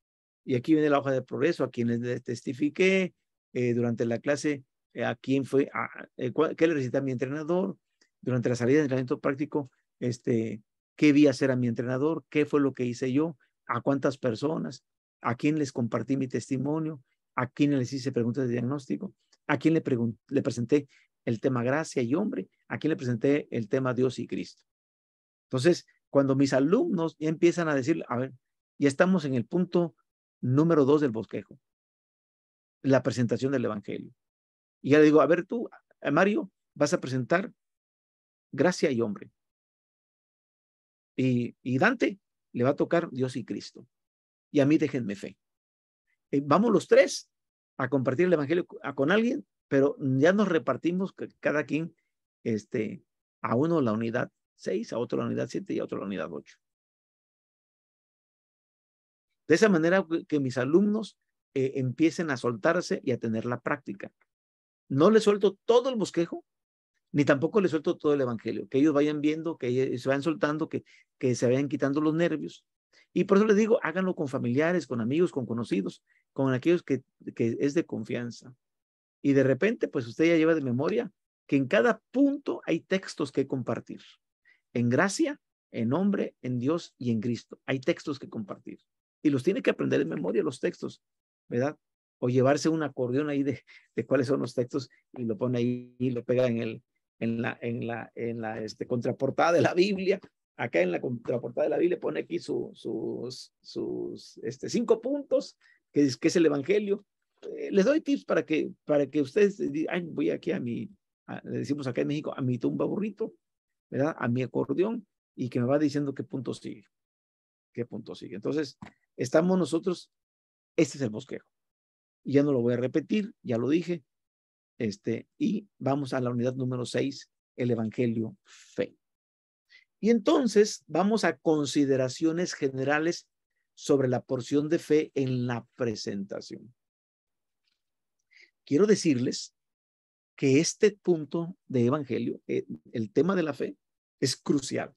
Y aquí viene la hoja de progreso, a quienes les testifiqué durante la clase, a quién fue, qué le recité a mi entrenador, durante la salida de entrenamiento práctico, qué vi hacer a mi entrenador, qué fue lo que hice yo, a cuántas personas, a quién les compartí mi testimonio, a quién les hice preguntas de diagnóstico, a quién le presenté el tema gracia y hombre, a quién le presenté el tema Dios y Cristo. Entonces, cuando mis alumnos ya empiezan a decir, a ver, ya estamos en el punto número 2 del bosquejo, la presentación del Evangelio. Y ya le digo, a ver tú, Mario, vas a presentar gracia y hombre. Y Dante le va a tocar Dios y Cristo. Y a mí déjenme fe. Vamos los 3 a compartir el Evangelio con alguien, pero ya nos repartimos cada quien a uno la unidad 6, a otro la unidad 7 y a otro la unidad 8. De esa manera que mis alumnos empiecen a soltarse y a tener la práctica. No les suelto todo el bosquejo, ni tampoco les suelto todo el Evangelio. Que ellos vayan viendo, que ellos se vayan soltando, que se vayan quitando los nervios. Y por eso les digo, háganlo con familiares, con amigos, con conocidos, con aquellos que es de confianza. Y de repente, pues usted ya lleva de memoria que en cada punto hay textos que compartir. En gracia, en hombre, en Dios y en Cristo. Hay textos que compartir. Y los tiene que aprender de memoria los textos, ¿verdad? O llevarse un acordeón ahí de cuáles son los textos y lo pone ahí y lo pega en la contraportada de la Biblia. Acá en la contraportada de la Biblia pone aquí sus 5 puntos, que es el Evangelio. Les doy tips para que ustedes digan, voy aquí le decimos acá en México, a mi tumba burrito, ¿verdad? A mi acordeón, y que me va diciendo qué punto sigue. Entonces, estamos nosotros, este es el bosquejo. Y ya no lo voy a repetir, ya lo dije. Y vamos a la unidad número 6, el Evangelio, fe. Y entonces vamos a consideraciones generales sobre la porción de fe en la presentación. Quiero decirles que este punto de Evangelio, el tema de la fe, es crucial.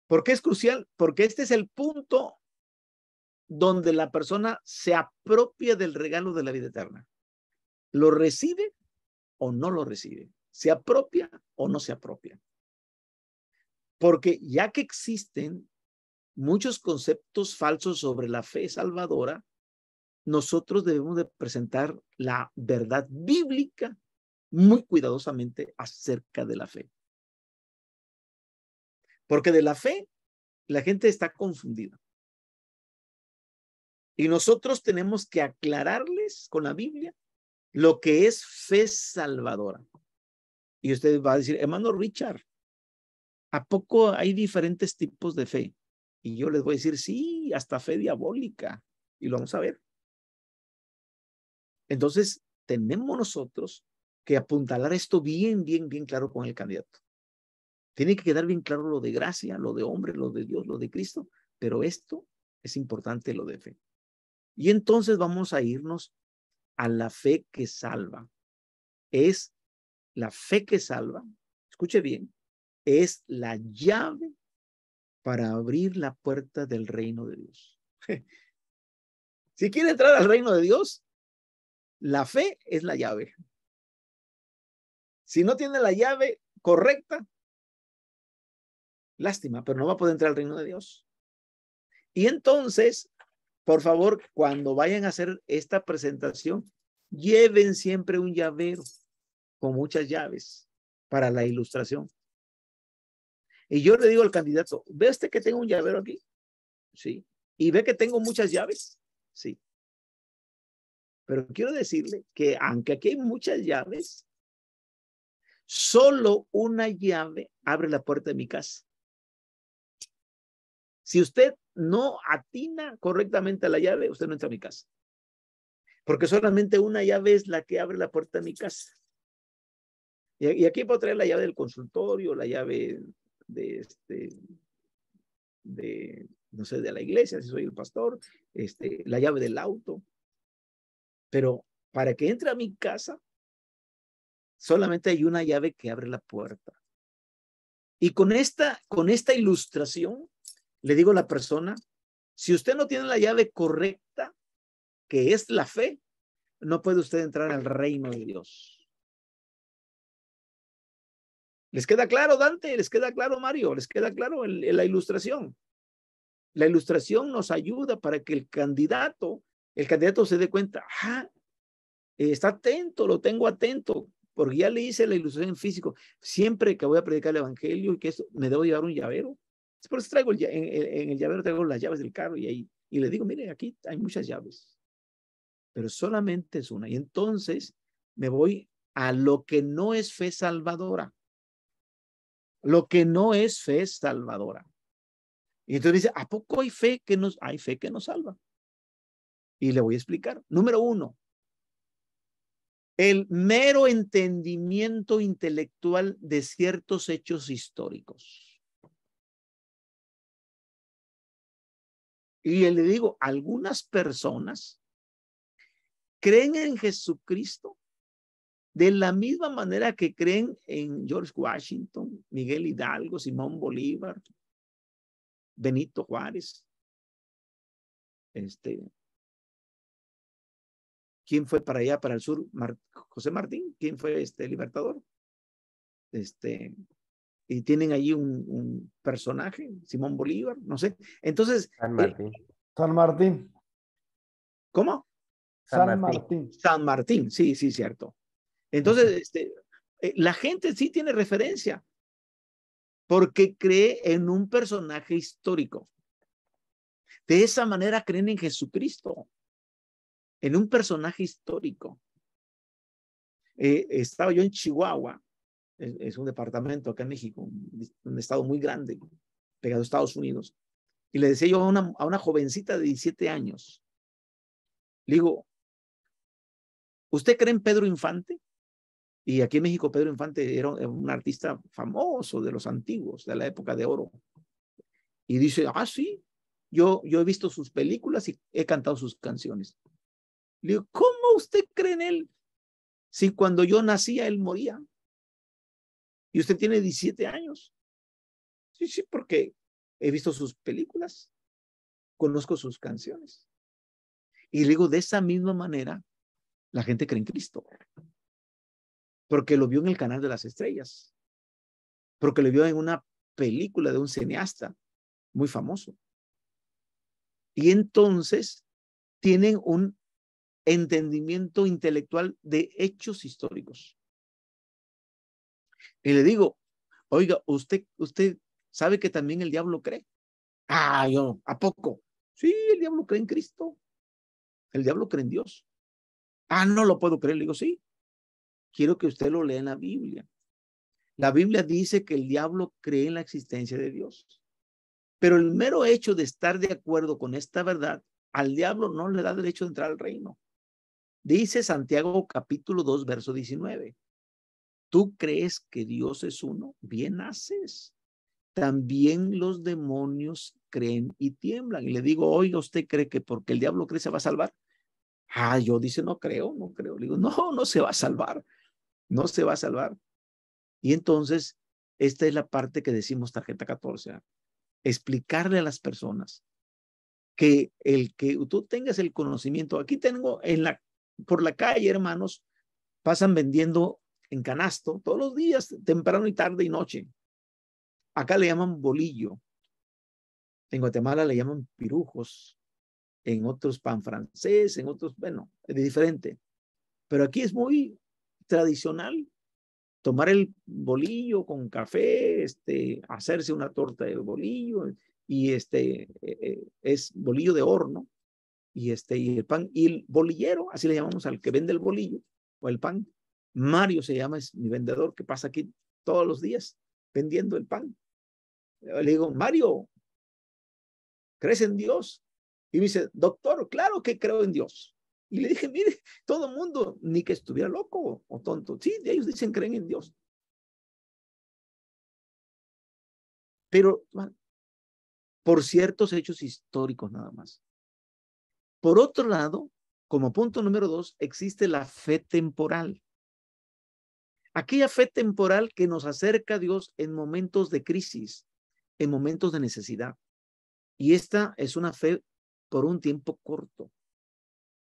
¿Por qué es crucial? Porque este es el punto donde la persona se apropia del regalo de la vida eterna. ¿Lo recibe o no lo recibe? ¿Se apropia o no se apropia? Porque ya que existen muchos conceptos falsos sobre la fe salvadora, nosotros debemos de presentar la verdad bíblica muy cuidadosamente acerca de la fe. Porque de la fe la gente está confundida. Y nosotros tenemos que aclararles con la Biblia lo que es fe salvadora. Y usted va a decir, hermano Richard, ¿a poco hay diferentes tipos de fe? Y yo les voy a decir, sí, hasta fe diabólica. Y lo vamos a ver. Entonces, tenemos nosotros que apuntalar esto bien claro con el candidato. Tiene que quedar bien claro lo de gracia, lo de hombre, lo de Dios, lo de Cristo, pero esto es importante, lo de fe. Y entonces vamos a irnos a la fe que salva. Es la fe que salva, escuche bien, es la llave para abrir la puerta del reino de Dios. Si quiere entrar al reino de Dios, la fe es la llave. Si no tiene la llave correcta, lástima, pero no va a poder entrar al reino de Dios. Y entonces, por favor, cuando vayan a hacer esta presentación, lleven siempre un llavero con muchas llaves para la ilustración. Y yo le digo al candidato, ¿ve usted que tengo un llavero aquí? Sí. ¿Y ve que tengo muchas llaves? Sí. Pero quiero decirle que aunque aquí hay muchas llaves, solo una llave abre la puerta de mi casa. Si usted no atina correctamente a la llave, usted no entra a mi casa. Porque solamente una llave es la que abre la puerta de mi casa. Y aquí puedo traer la llave del consultorio, la llave no sé, de la iglesia, si soy el pastor, la llave del auto. Pero para que entre a mi casa, solamente hay una llave que abre la puerta. Y con esta ilustración, le digo a la persona, si usted no tiene la llave correcta, que es la fe, no puede usted entrar al reino de Dios. ¿Les queda claro, Dante? ¿Les queda claro, Mario? ¿Les queda claro la ilustración? La ilustración nos ayuda para que el candidato se dé cuenta, está atento, lo tengo atento, porque ya le hice la ilustración en físico. Siempre que voy a predicar el evangelio y que esto, me debo llevar un llavero. Por eso traigo en el llavero traigo las llaves del carro y le digo, mire, aquí hay muchas llaves, pero solamente es una. Y entonces me voy a lo que no es fe salvadora. Lo que no es fe salvadora. Y entonces dice, ¿a poco hay fe que nos salva? Y le voy a explicar. Número 1, el mero entendimiento intelectual de ciertos hechos históricos. Y le digo, algunas personas creen en Jesucristo de la misma manera que creen en George Washington, Miguel Hidalgo, Simón Bolívar, Benito Juárez. ¿Quién fue para allá, para el sur? José Martín. ¿Quién fue libertador? Y tienen allí un personaje, Simón Bolívar, no sé. Entonces, San Martín. San Martín. ¿Cómo? San Martín. San Martín, sí, cierto. Entonces, la gente sí tiene referencia porque cree en un personaje histórico. De esa manera creen en Jesucristo, en un personaje histórico. Estaba yo en Chihuahua, es un departamento acá en México, un estado muy grande, pegado a Estados Unidos. Y le decía yo a una jovencita de 17 años, le digo, ¿usted cree en Pedro Infante? Y aquí en México Pedro Infante era un artista famoso de los antiguos, de la época de oro. Y dice, sí, yo he visto sus películas y he cantado sus canciones. Le digo, ¿cómo usted cree en él? Si cuando yo nacía él moría. Y usted tiene 17 años. Sí, porque he visto sus películas, conozco sus canciones. Y le digo, de esa misma manera, la gente cree en Cristo. Porque lo vio en el Canal de las Estrellas. Porque lo vio en una película de un cineasta muy famoso. Y entonces tienen un entendimiento intelectual de hechos históricos. Y le digo, oiga, usted sabe que también el diablo cree. Yo, ¿a poco? Sí, el diablo cree en Cristo. El diablo cree en Dios. No lo puedo creer. Le digo, sí. Quiero que usted lo lea en la Biblia. La Biblia dice que el diablo cree en la existencia de Dios. Pero el mero hecho de estar de acuerdo con esta verdad, al diablo no le da derecho de entrar al reino. Dice Santiago capítulo 2, verso 19. ¿Tú crees que Dios es uno? Bien haces. También los demonios creen y tiemblan. Y le digo, oiga, ¿usted cree que porque el diablo cree se va a salvar? Ah, yo dice, no creo, no creo. Le digo, no, no se va a salvar, no se va a salvar. Y entonces, esta es la parte que decimos tarjeta 14, explicarle a las personas que el que tú tengas el conocimiento. Aquí tengo por la calle, hermanos, pasan vendiendo en canasto todos los días, temprano y tarde y noche. Acá le llaman bolillo. En Guatemala le llaman pirujos. En otros pan francés, en otros, bueno, es diferente. Pero aquí es muy tradicional tomar el bolillo con café, hacerse una torta de bolillo y es bolillo de horno y y el pan y el bolillero, así le llamamos al que vende el bolillo o el pan. Mario se llama, es mi vendedor que pasa aquí todos los días vendiendo el pan. Le digo, Mario, ¿crees en Dios? Y me dice, doctor, claro que creo en Dios. Y le dije, mire, todo el mundo, ni que estuviera loco o tonto. Sí, ellos dicen creen en Dios. Pero por ciertos hechos históricos nada más. Por otro lado, como punto número 2, existe la fe temporal. Aquella fe temporal que nos acerca a Dios en momentos de crisis, en momentos de necesidad. Y esta es una fe por un tiempo corto.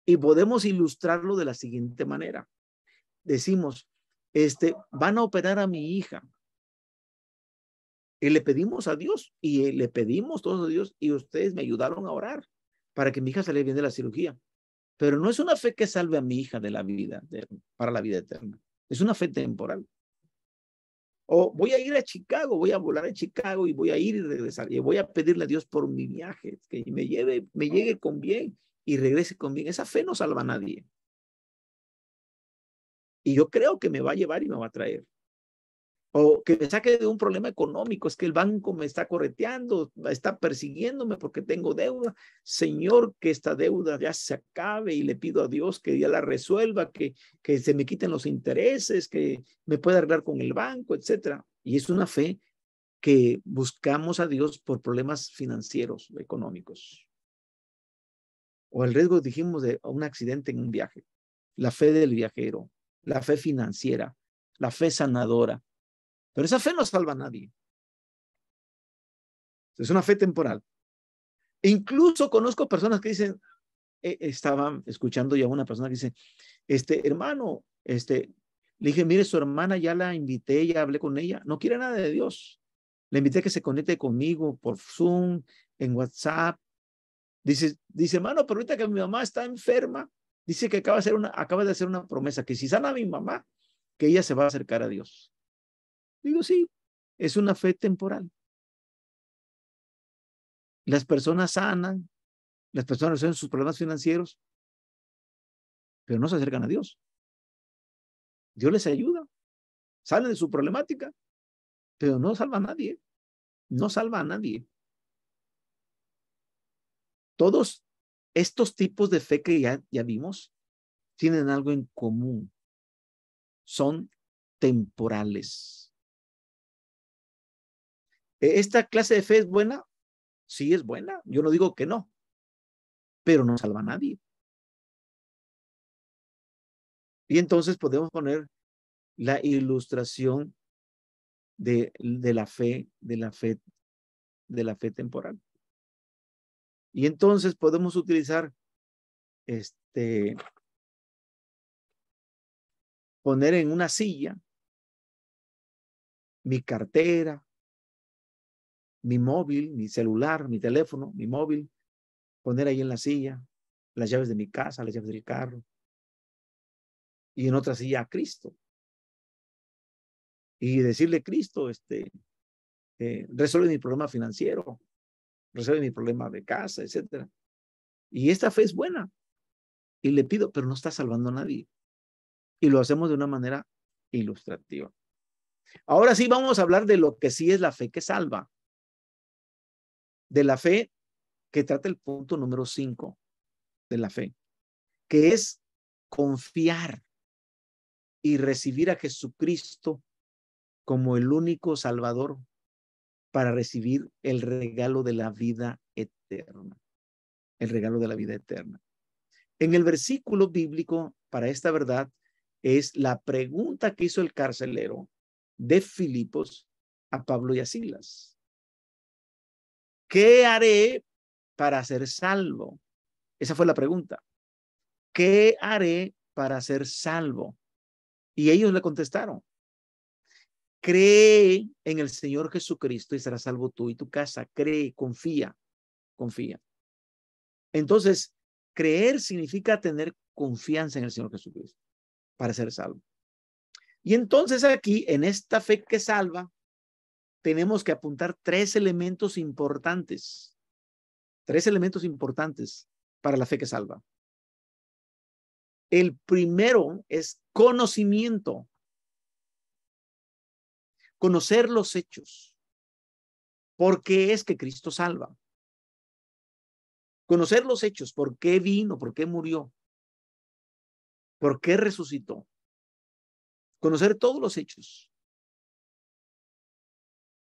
Y podemos ilustrarlo de la siguiente manera. Decimos, van a operar a mi hija. Y le pedimos a Dios, y le pedimos todos a Dios, y ustedes me ayudaron a orar para que mi hija saliera bien de la cirugía. Pero no es una fe que salve a mi hija de la vida, para la vida eterna. Es una fe temporal. O voy a ir a Chicago, voy a volar a Chicago y voy a ir y regresar. Y voy a pedirle a Dios por mi viaje, que me llegue con bien y regrese con bien. Esa fe no salva a nadie. Y yo creo que me va a llevar y me va a traer. O que me saque de un problema económico, es que el banco me está correteando, está persiguiéndome porque tengo deuda. Señor, que esta deuda ya se acabe y le pido a Dios que ya la resuelva, que se me quiten los intereses, que me pueda arreglar con el banco, etcétera. Y es una fe que buscamos a Dios por problemas financieros, económicos. O el riesgo, dijimos, de un accidente en un viaje. La fe del viajero, la fe financiera, la fe sanadora. Pero esa fe no salva a nadie. Es una fe temporal. Incluso conozco personas que dicen, estaba escuchando ya una persona que dice, hermano, le dije, mire, su hermana ya la invité, ya hablé con ella, no quiere nada de Dios. Le invité a que se conecte conmigo por Zoom, en WhatsApp. Dice, hermano, pero ahorita que mi mamá está enferma, dice que acaba de hacer una promesa, que si sana a mi mamá, que ella se va a acercar a Dios. Digo, sí, es una fe temporal. Las personas sanan, las personas resuelven sus problemas financieros, pero no se acercan a Dios. Dios les ayuda, salen de su problemática, pero no salva a nadie. No salva a nadie. Todos estos tipos de fe que ya vimos tienen algo en común. Son temporales. ¿Esta clase de fe es buena? Sí, es buena. Yo no digo que no, pero no salva a nadie. Y entonces podemos poner la ilustración de la fe temporal. Y entonces podemos utilizar poner en una silla mi cartera, mi móvil, mi celular, mi teléfono, mi móvil, poner ahí en la silla las llaves de mi casa, las llaves del carro, y en otra silla a Cristo. Y decirle, Cristo, resuelve mi problema financiero, resuelve mi problema de casa, etcétera. Y esta fe es buena. Y le pido, pero no está salvando a nadie. Y lo hacemos de una manera ilustrativa. Ahora sí vamos a hablar de lo que sí es la fe que salva. De la fe que trata el punto número 5 de la fe, que es confiar y recibir a Jesucristo como el único Salvador para recibir el regalo de la vida eterna. El regalo de la vida eterna. En el versículo bíblico para esta verdad es la pregunta que hizo el carcelero de Filipos a Pablo y a Silas. ¿Qué haré para ser salvo? Esa fue la pregunta. ¿Qué haré para ser salvo? Y ellos le contestaron: cree en el Señor Jesucristo y serás salvo tú y tu casa. Cree, confía, confía. Entonces, creer significa tener confianza en el Señor Jesucristo para ser salvo. Y entonces aquí, en esta fe que salva, tenemos que apuntar tres elementos importantes. Tres elementos importantes para la fe que salva. El primero es conocimiento. Conocer los hechos. ¿Por qué es que Cristo salva? Conocer los hechos. ¿Por qué vino? ¿Por qué murió? ¿Por qué resucitó? Conocer todos los hechos.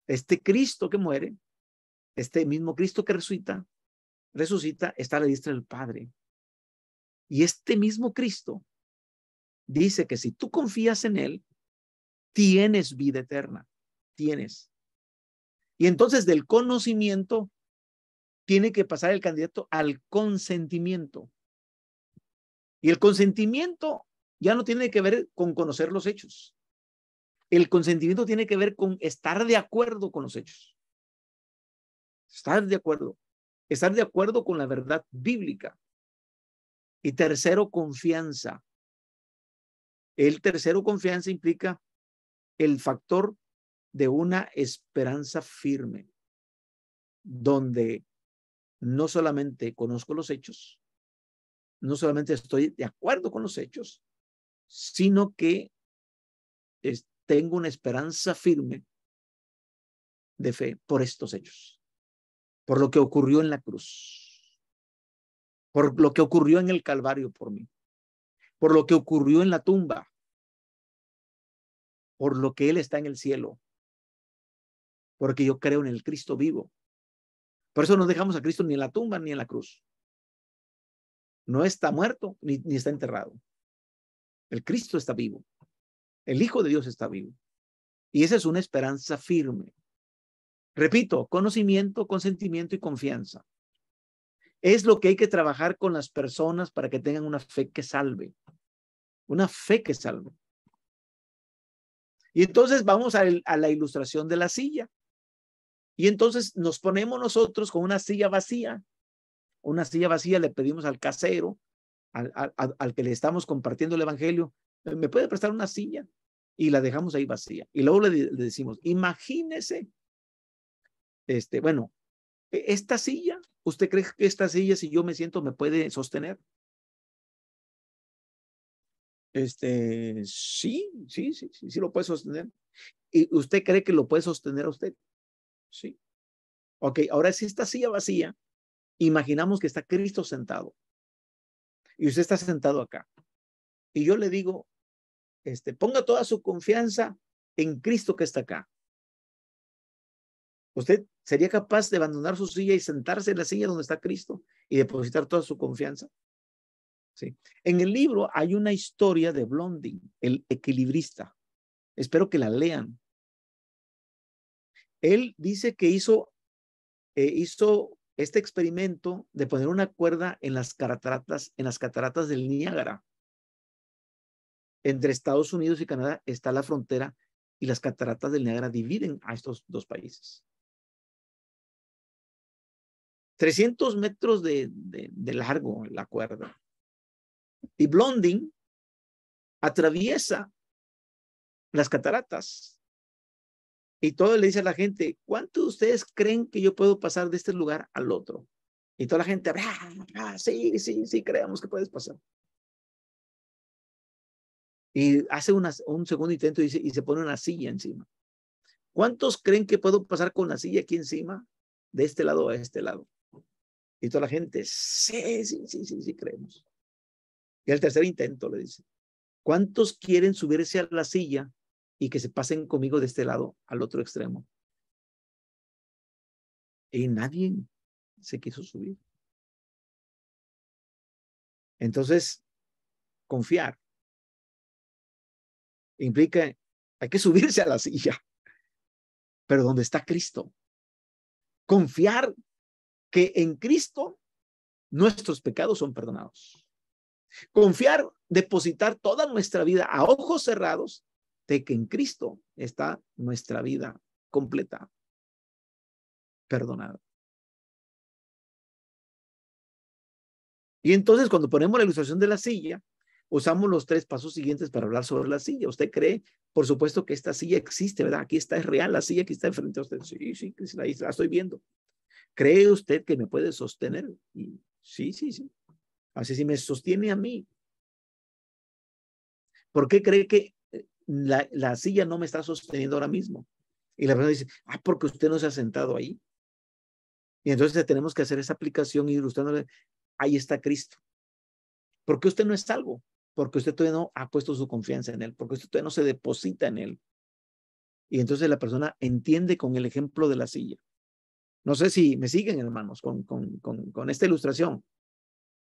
Este Cristo que muere, este mismo Cristo que resucita, está a la diestra del Padre. Y este mismo Cristo dice que si tú confías en Él, tienes vida eterna. Tienes. Y entonces del conocimiento tiene que pasar el candidato al consentimiento. Y el consentimiento ya no tiene que ver con conocer los hechos. El consentimiento tiene que ver con estar de acuerdo con los hechos. Estar de acuerdo. Estar de acuerdo con la verdad bíblica. Y tercero, confianza. El tercero, confianza, implica el factor de una esperanza firme, donde no solamente conozco los hechos, no solamente estoy de acuerdo con los hechos, sino que tengo una esperanza firme de fe por estos hechos, por lo que ocurrió en la cruz, por lo que ocurrió en el Calvario por mí, por lo que ocurrió en la tumba, por lo que Él está en el cielo, porque yo creo en el Cristo vivo. Por eso no dejamos a Cristo ni en la tumba ni en la cruz. No está muerto ni está enterrado. El Cristo está vivo. El Hijo de Dios está vivo. Y esa es una esperanza firme. Repito, conocimiento, consentimiento y confianza. Es lo que hay que trabajar con las personas para que tengan una fe que salve. Una fe que salve. Y entonces vamos a la ilustración de la silla. Y entonces nos ponemos nosotros con una silla vacía. Una silla vacía, le pedimos al casero, al que le estamos compartiendo el evangelio: ¿me puede prestar una silla? Y la dejamos ahí vacía. Y luego le decimos: imagínese, bueno, esta silla, ¿usted cree que esta silla, si yo me siento, me puede sostener? Sí lo puede sostener. ¿Y usted cree que lo puede sostener a usted? Sí. Ok, ahora si esta silla vacía, imaginamos que está Cristo sentado. Y usted está sentado acá. Y yo le digo, ponga toda su confianza en Cristo que está acá. ¿Usted sería capaz de abandonar su silla y sentarse en la silla donde está Cristo y depositar toda su confianza? Sí. En el libro hay una historia de Blondin, el equilibrista. Espero que la lean. Él dice que hizo este experimento de poner una cuerda en las cataratas del Niágara. Entre Estados Unidos y Canadá está la frontera y las cataratas del Niágara dividen a estos dos países. 300 metros de largo la cuerda. Y Blondin atraviesa las cataratas y todo le dice a la gente: ¿cuántos de ustedes creen que yo puedo pasar de este lugar al otro? Y toda la gente: sí, creemos que puedes pasar. Y hace un segundo intento y se pone una silla encima. ¿Cuántos creen que puedo pasar con la silla aquí encima, de este lado a este lado? Y toda la gente: sí, creemos. Y al tercer intento le dice, ¿cuántos quieren subirse a la silla y que se pasen conmigo de este lado al otro extremo? Y nadie se quiso subir. Entonces, confiar implica, hay que subirse a la silla, pero ¿dónde está Cristo? Confiar que en Cristo nuestros pecados son perdonados. Confiar, depositar toda nuestra vida a ojos cerrados de que en Cristo está nuestra vida completa, perdonada. Y entonces cuando ponemos la ilustración de la silla, usamos los 3 pasos siguientes para hablar sobre la silla. ¿Usted cree, por supuesto, que esta silla existe, verdad? Aquí está, es real la silla que está enfrente a usted. Sí, sí, la estoy viendo. ¿Cree usted que me puede sostener? Y sí, sí, sí. Así sí me sostiene a mí. ¿Por qué cree que la silla no me está sosteniendo ahora mismo? Y la persona dice, porque usted no se ha sentado ahí. Y entonces tenemos que hacer esa aplicación ilustrándole, ahí está Cristo. ¿Por qué usted no es salvo? Porque usted todavía no ha puesto su confianza en él, porque usted todavía no se deposita en él. Y entonces la persona entiende con el ejemplo de la silla. No sé si me siguen, hermanos, con esta ilustración.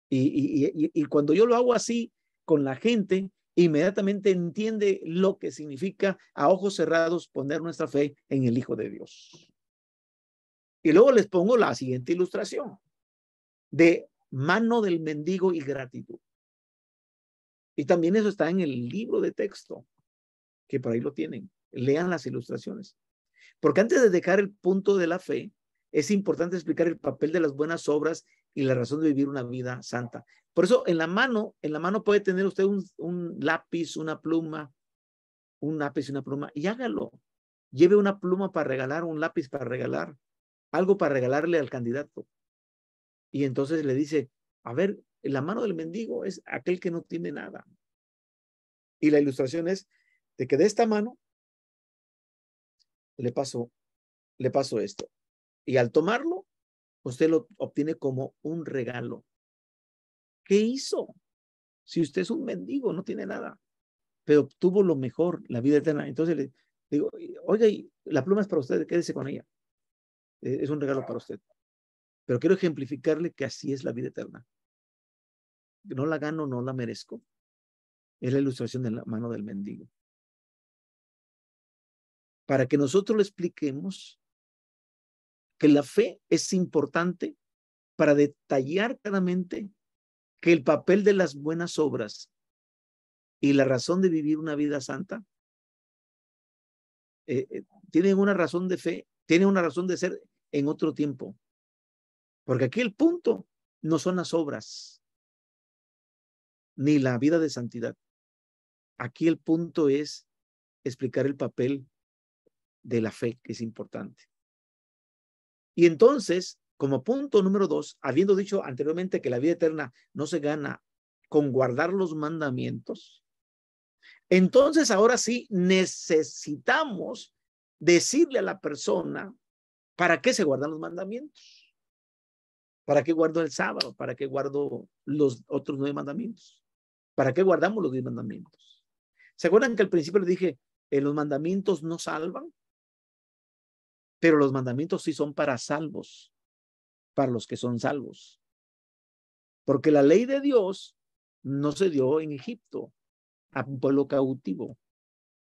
Y cuando yo lo hago así con la gente, inmediatamente entiende lo que significa a ojos cerrados poner nuestra fe en el Hijo de Dios. Y luego les pongo la siguiente ilustración de mano del mendigo y gratitud. Y también eso está en el libro de texto, que por ahí lo tienen. Lean las ilustraciones. Porque antes de dejar el punto de la fe, es importante explicar el papel de las buenas obras y la razón de vivir una vida santa. Por eso en la mano puede tener usted un lápiz, una pluma, un lápiz y una pluma, y hágalo. Lleve una pluma para regalar, un lápiz para regalar, algo para regalarle al candidato. Y entonces le dice, a ver, la mano del mendigo es aquel que no tiene nada. Y la ilustración es de que de esta mano le paso esto. Y al tomarlo, usted lo obtiene como un regalo. ¿Qué hizo? Si usted es un mendigo, no tiene nada, pero obtuvo lo mejor, la vida eterna. Entonces le digo, oiga, la pluma es para usted, quédese con ella. Es un regalo para usted. Pero quiero ejemplificarle que así es la vida eterna. No la gano, no la merezco. Es la ilustración de la mano del mendigo. Para que nosotros le expliquemos que la fe es importante para detallar claramente que el papel de las buenas obras y la razón de vivir una vida santa tienen una razón de fe, tienen una razón de ser en otro tiempo. Porque aquí el punto no son las obras ni la vida de santidad. Aquí el punto es explicar el papel de la fe, que es importante. Y entonces, como punto número 2, habiendo dicho anteriormente que la vida eterna no se gana con guardar los mandamientos, entonces ahora sí necesitamos decirle a la persona para qué se guardan los mandamientos. ¿Para qué guardo el sábado? ¿Para qué guardo los otros 9 mandamientos? ¿Para qué guardamos los 10 mandamientos? ¿Se acuerdan que al principio les dije, los mandamientos no salvan? Pero los mandamientos sí son para salvos, para los que son salvos. Porque la ley de Dios no se dio en Egipto a un pueblo cautivo.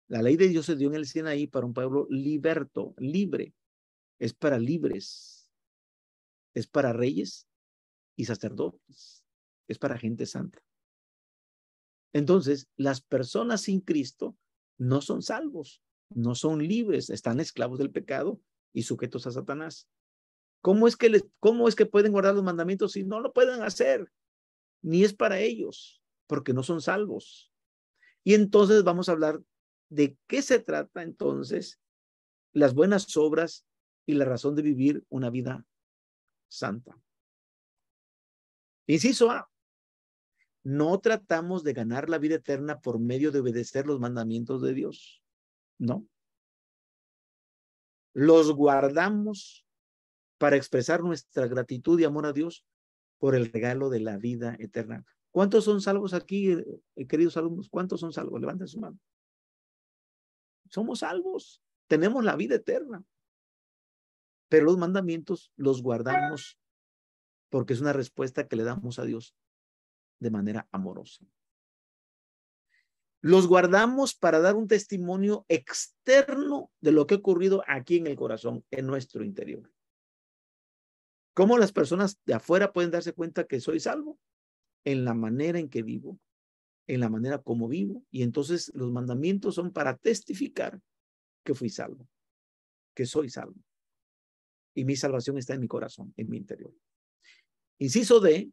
La ley de Dios se dio en el Sinaí para un pueblo liberto, libre. Es para libres. Es para reyes y sacerdotes. Es para gente santa. Entonces, las personas sin Cristo no son salvos, no son libres, están esclavos del pecado y sujetos a Satanás. ¿Cómo es que pueden guardar los mandamientos si no lo pueden hacer? Ni es para ellos, porque no son salvos. Y entonces vamos a hablar de qué se trata entonces las buenas obras y la razón de vivir una vida santa. Inciso A. No tratamos de ganar la vida eterna por medio de obedecer los mandamientos de Dios. No. Los guardamos para expresar nuestra gratitud y amor a Dios por el regalo de la vida eterna. ¿Cuántos son salvos aquí, queridos alumnos? ¿Cuántos son salvos? Levanten su mano. Somos salvos. Tenemos la vida eterna. Pero los mandamientos los guardamos porque es una respuesta que le damos a Dios de manera amorosa. Los guardamos para dar un testimonio externo de lo que ha ocurrido aquí en el corazón, en nuestro interior. ¿Cómo las personas de afuera pueden darse cuenta que soy salvo? En la manera en que vivo, en la manera como vivo. Y entonces los mandamientos son para testificar que fui salvo, que soy salvo. Y mi salvación está en mi corazón, en mi interior. Inciso D,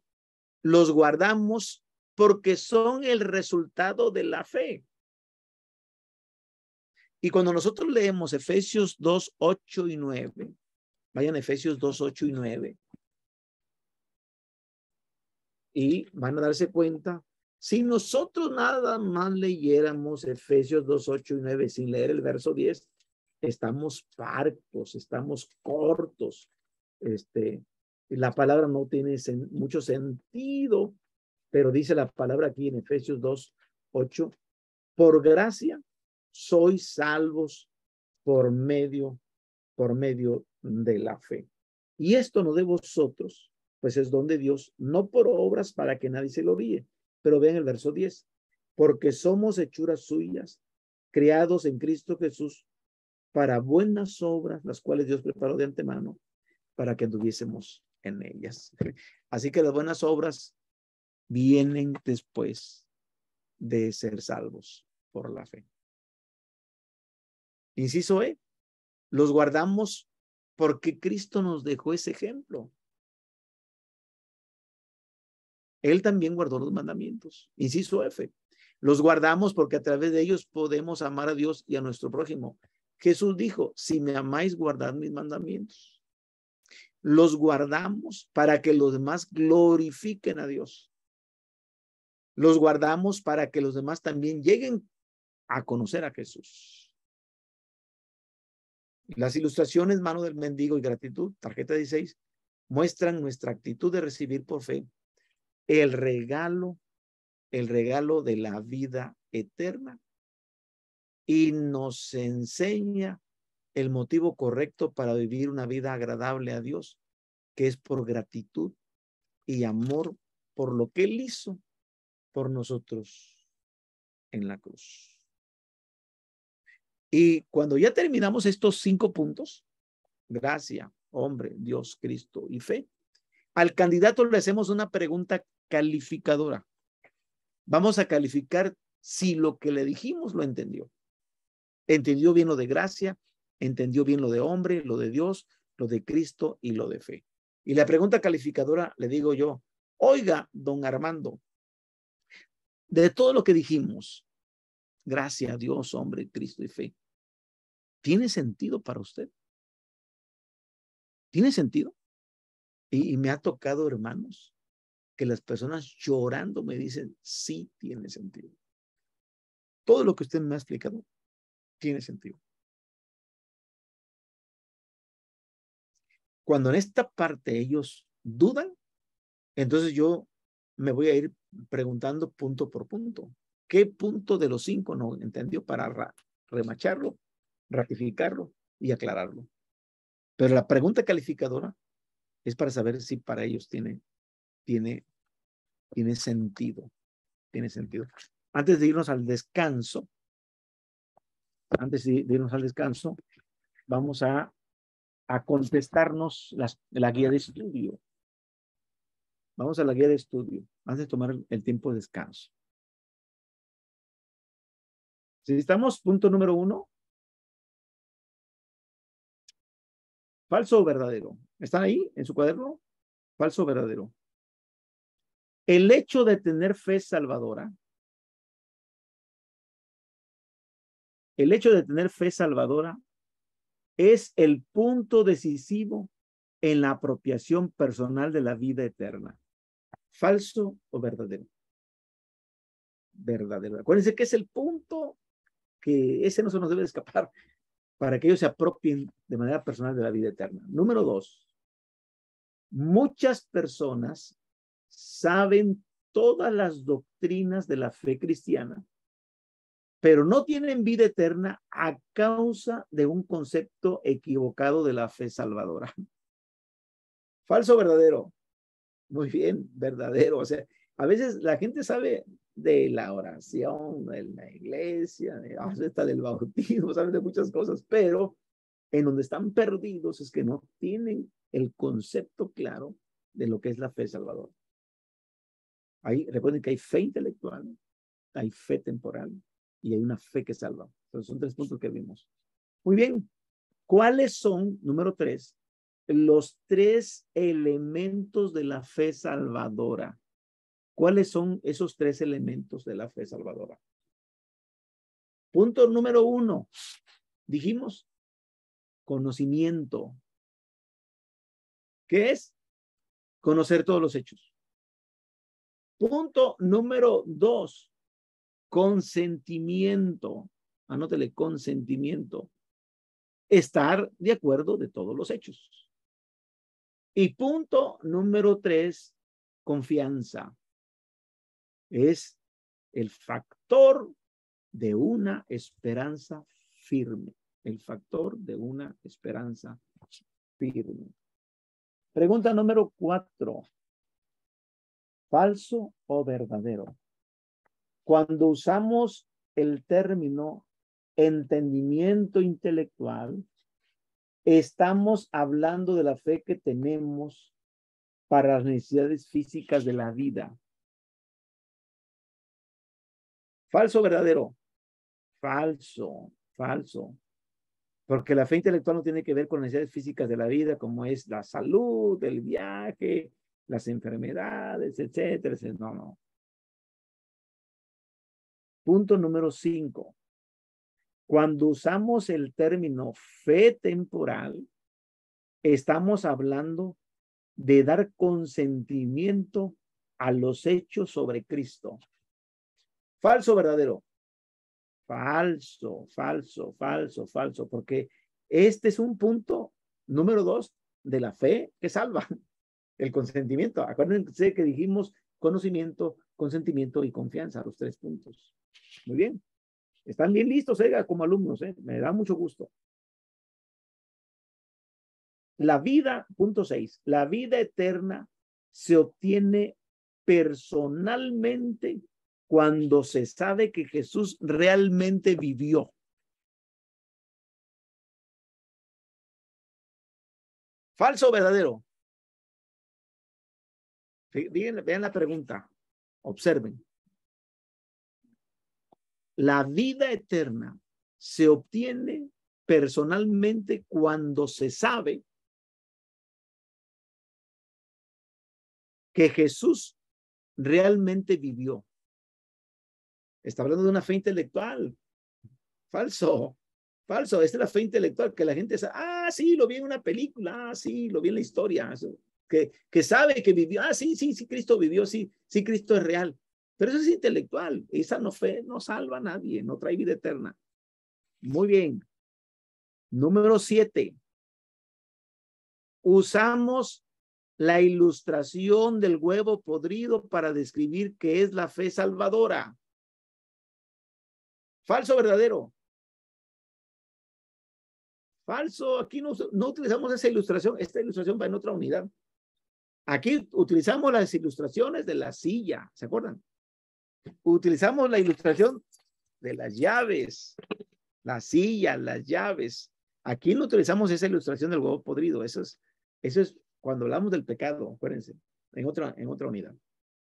los guardamos porque son el resultado de la fe. Y cuando nosotros leemos Efesios 2, 8 y 9, vayan a Efesios 2, 8 y 9, y van a darse cuenta, si nosotros nada más leyéramos Efesios 2, 8 y 9 sin leer el verso 10, estamos parcos, estamos cortos. La palabra no tiene mucho sentido, pero dice la palabra aquí en Efesios 2, 8, por gracia sois salvos por medio de la fe. Y esto no de vosotros, pues es don de Dios, no por obras para que nadie se lo ríe. Pero vean el verso 10, porque somos hechuras suyas, creados en Cristo Jesús para buenas obras, las cuales Dios preparó de antemano para que anduviésemos en ellas. Así que las buenas obras vienen después de ser salvos por la fe. Inciso E, los guardamos porque Cristo nos dejó ese ejemplo. Él también guardó los mandamientos. Inciso F, los guardamos porque a través de ellos podemos amar a Dios y a nuestro prójimo. Jesús dijo, si me amáis, guardad mis mandamientos. Los guardamos para que los demás glorifiquen a Dios. Los guardamos para que los demás también lleguen a conocer a Jesús. Las ilustraciones, mano del mendigo y gratitud, tarjeta 16, muestran nuestra actitud de recibir por fe el regalo de la vida eterna y nos enseña el motivo correcto para vivir una vida agradable a Dios, que es por gratitud y amor por lo que Él hizo por nosotros en la cruz. Y cuando ya terminamos estos 5 puntos, gracia, hombre, Dios, Cristo y fe, al candidato le hacemos una pregunta calificadora. Vamos a calificar si lo que le dijimos lo entendió. Entendió bien lo de gracia, entendió bien lo de hombre, lo de Dios, lo de Cristo y lo de fe. Y la pregunta calificadora le digo yo, oiga, don Armando, de todo lo que dijimos, gracia, Dios, hombre, Cristo y fe, ¿tiene sentido para usted? ¿Tiene sentido? Y me ha tocado, hermanos, que las personas llorando me dicen, sí tiene sentido. Todo lo que usted me ha explicado tiene sentido. Cuando en esta parte ellos dudan, entonces yo me voy a ir preguntando punto por punto. ¿Qué punto de los 5 no entendió para remacharlo, ratificarlo y aclararlo? Pero la pregunta calificadora es para saber si para ellos tiene sentido. Tiene sentido. Antes de irnos al descanso, vamos a contestarnos la guía de estudio. Vamos a la guía de estudio antes de tomar el tiempo de descanso. Si estamos, punto número 1. ¿Falso o verdadero? ¿Están ahí en su cuaderno? ¿Falso o verdadero? El hecho de tener fe salvadora, es el punto decisivo en la apropiación personal de la vida eterna. ¿Falso o verdadero? Verdadero. Acuérdense que es el punto que ese no se nos debe escapar para que ellos se apropien de manera personal de la vida eterna. Número 2. Muchas personas saben todas las doctrinas de la fe cristiana, pero no tienen vida eterna a causa de un concepto equivocado de la fe salvadora. ¿Falso o verdadero? Muy bien, verdadero. O sea, a veces la gente sabe de la oración, de la iglesia, hasta del bautismo, saben de muchas cosas, pero en donde están perdidos es que no tienen el concepto claro de lo que es la fe salvadora. Recuerden que hay fe intelectual, hay fe temporal y hay una fe que salva. Entonces son 3 puntos que vimos. Muy bien. ¿Cuáles son, número 3, los 3 elementos de la fe salvadora? ¿Cuáles son esos 3 elementos de la fe salvadora? Punto número 1. Dijimos conocimiento. ¿Qué es? Conocer todos los hechos. Punto número 2. Consentimiento. Anótele, consentimiento. Estar de acuerdo de todos los hechos. Y punto número 3, confianza. Es el factor de una esperanza firme. El factor de una esperanza firme. Pregunta número 4. ¿Falso o verdadero? Cuando usamos el término entendimiento intelectual, estamos hablando de la fe que tenemos para las necesidades físicas de la vida. ¿Falso o verdadero? Falso, falso. Porque la fe intelectual no tiene que ver con necesidades físicas de la vida, como es la salud, el viaje, las enfermedades, etcétera, etcétera. No, no. Punto número 5. Cuando usamos el término fe temporal, estamos hablando de dar consentimiento a los hechos sobre Cristo. ¿Falso o verdadero? Falso, falso, falso, falso, porque este es un punto número 2 de la fe que salva, el consentimiento. Acuérdense que dijimos conocimiento, consentimiento y confianza, los 3 puntos. Muy bien. Están bien listos, como alumnos, me da mucho gusto. La vida, punto 6, la vida eterna se obtiene personalmente cuando se sabe que Jesús realmente vivió. ¿Falso o verdadero? Vean la pregunta. Observen. La vida eterna se obtiene personalmente cuando se sabe que Jesús realmente vivió. Está hablando de una fe intelectual. Falso, falso. Esta es la fe intelectual que la gente sabe, sí, lo vi en una película, sí, lo vi en la historia, que sabe que vivió, sí, Cristo vivió, sí, Cristo es real. Pero eso es intelectual. Esa no fe no salva a nadie, no trae vida eterna. Muy bien. Número 7. Usamos la ilustración del huevo podrido para describir qué es la fe salvadora. ¿Falso o verdadero? Falso. Aquí no utilizamos esa ilustración. Esta ilustración va en otra unidad. Aquí utilizamos las ilustraciones de la silla. ¿Se acuerdan? Utilizamos la ilustración de las llaves, la silla, las llaves. Aquí no utilizamos esa ilustración del huevo podrido. Eso es cuando hablamos del pecado, acuérdense, en otra unidad,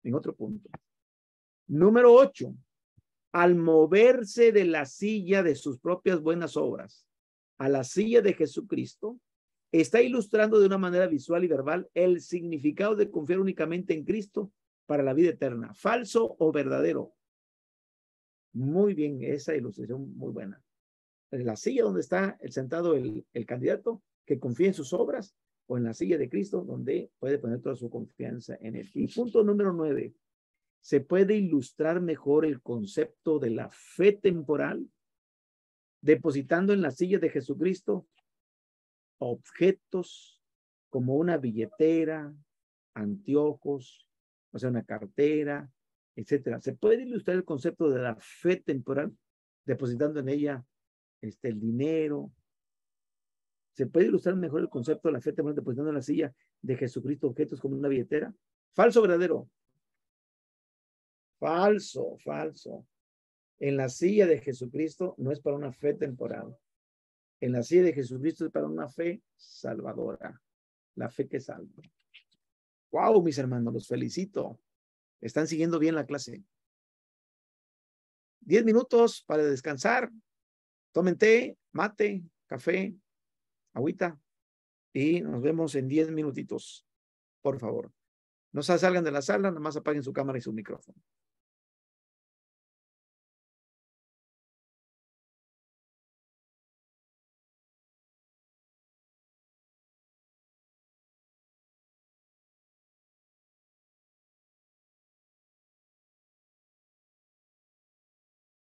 en otro punto. Número 8. Al moverse de la silla de sus propias buenas obras a la silla de Jesucristo, está ilustrando de una manera visual y verbal el significado de confiar únicamente en Cristo para la vida eterna. ¿Falso o verdadero? Muy bien, esa ilustración muy buena. En la silla donde está sentado el candidato que confía en sus obras, o en la silla de Cristo donde puede poner toda su confianza en él. Y punto número 9. Se puede ilustrar mejor el concepto de la fe temporal depositando en la silla de Jesucristo objetos como una billetera, anteojos, o sea, una cartera, etcétera. Se puede ilustrar el concepto de la fe temporal depositando en ella el dinero. Se puede ilustrar mejor el concepto de la fe temporal depositando en la silla de Jesucristo objetos como una billetera. Falso, verdadero. Falso, falso. En la silla de Jesucristo no es para una fe temporal. En la silla de Jesucristo es para una fe salvadora. La fe que salva. Wow, mis hermanos, los felicito. Están siguiendo bien la clase. 10 minutos para descansar. Tomen té, mate, café, agüita. Y nos vemos en 10 minutitos. Por favor. No salgan de la sala, nada más apaguen su cámara y su micrófono.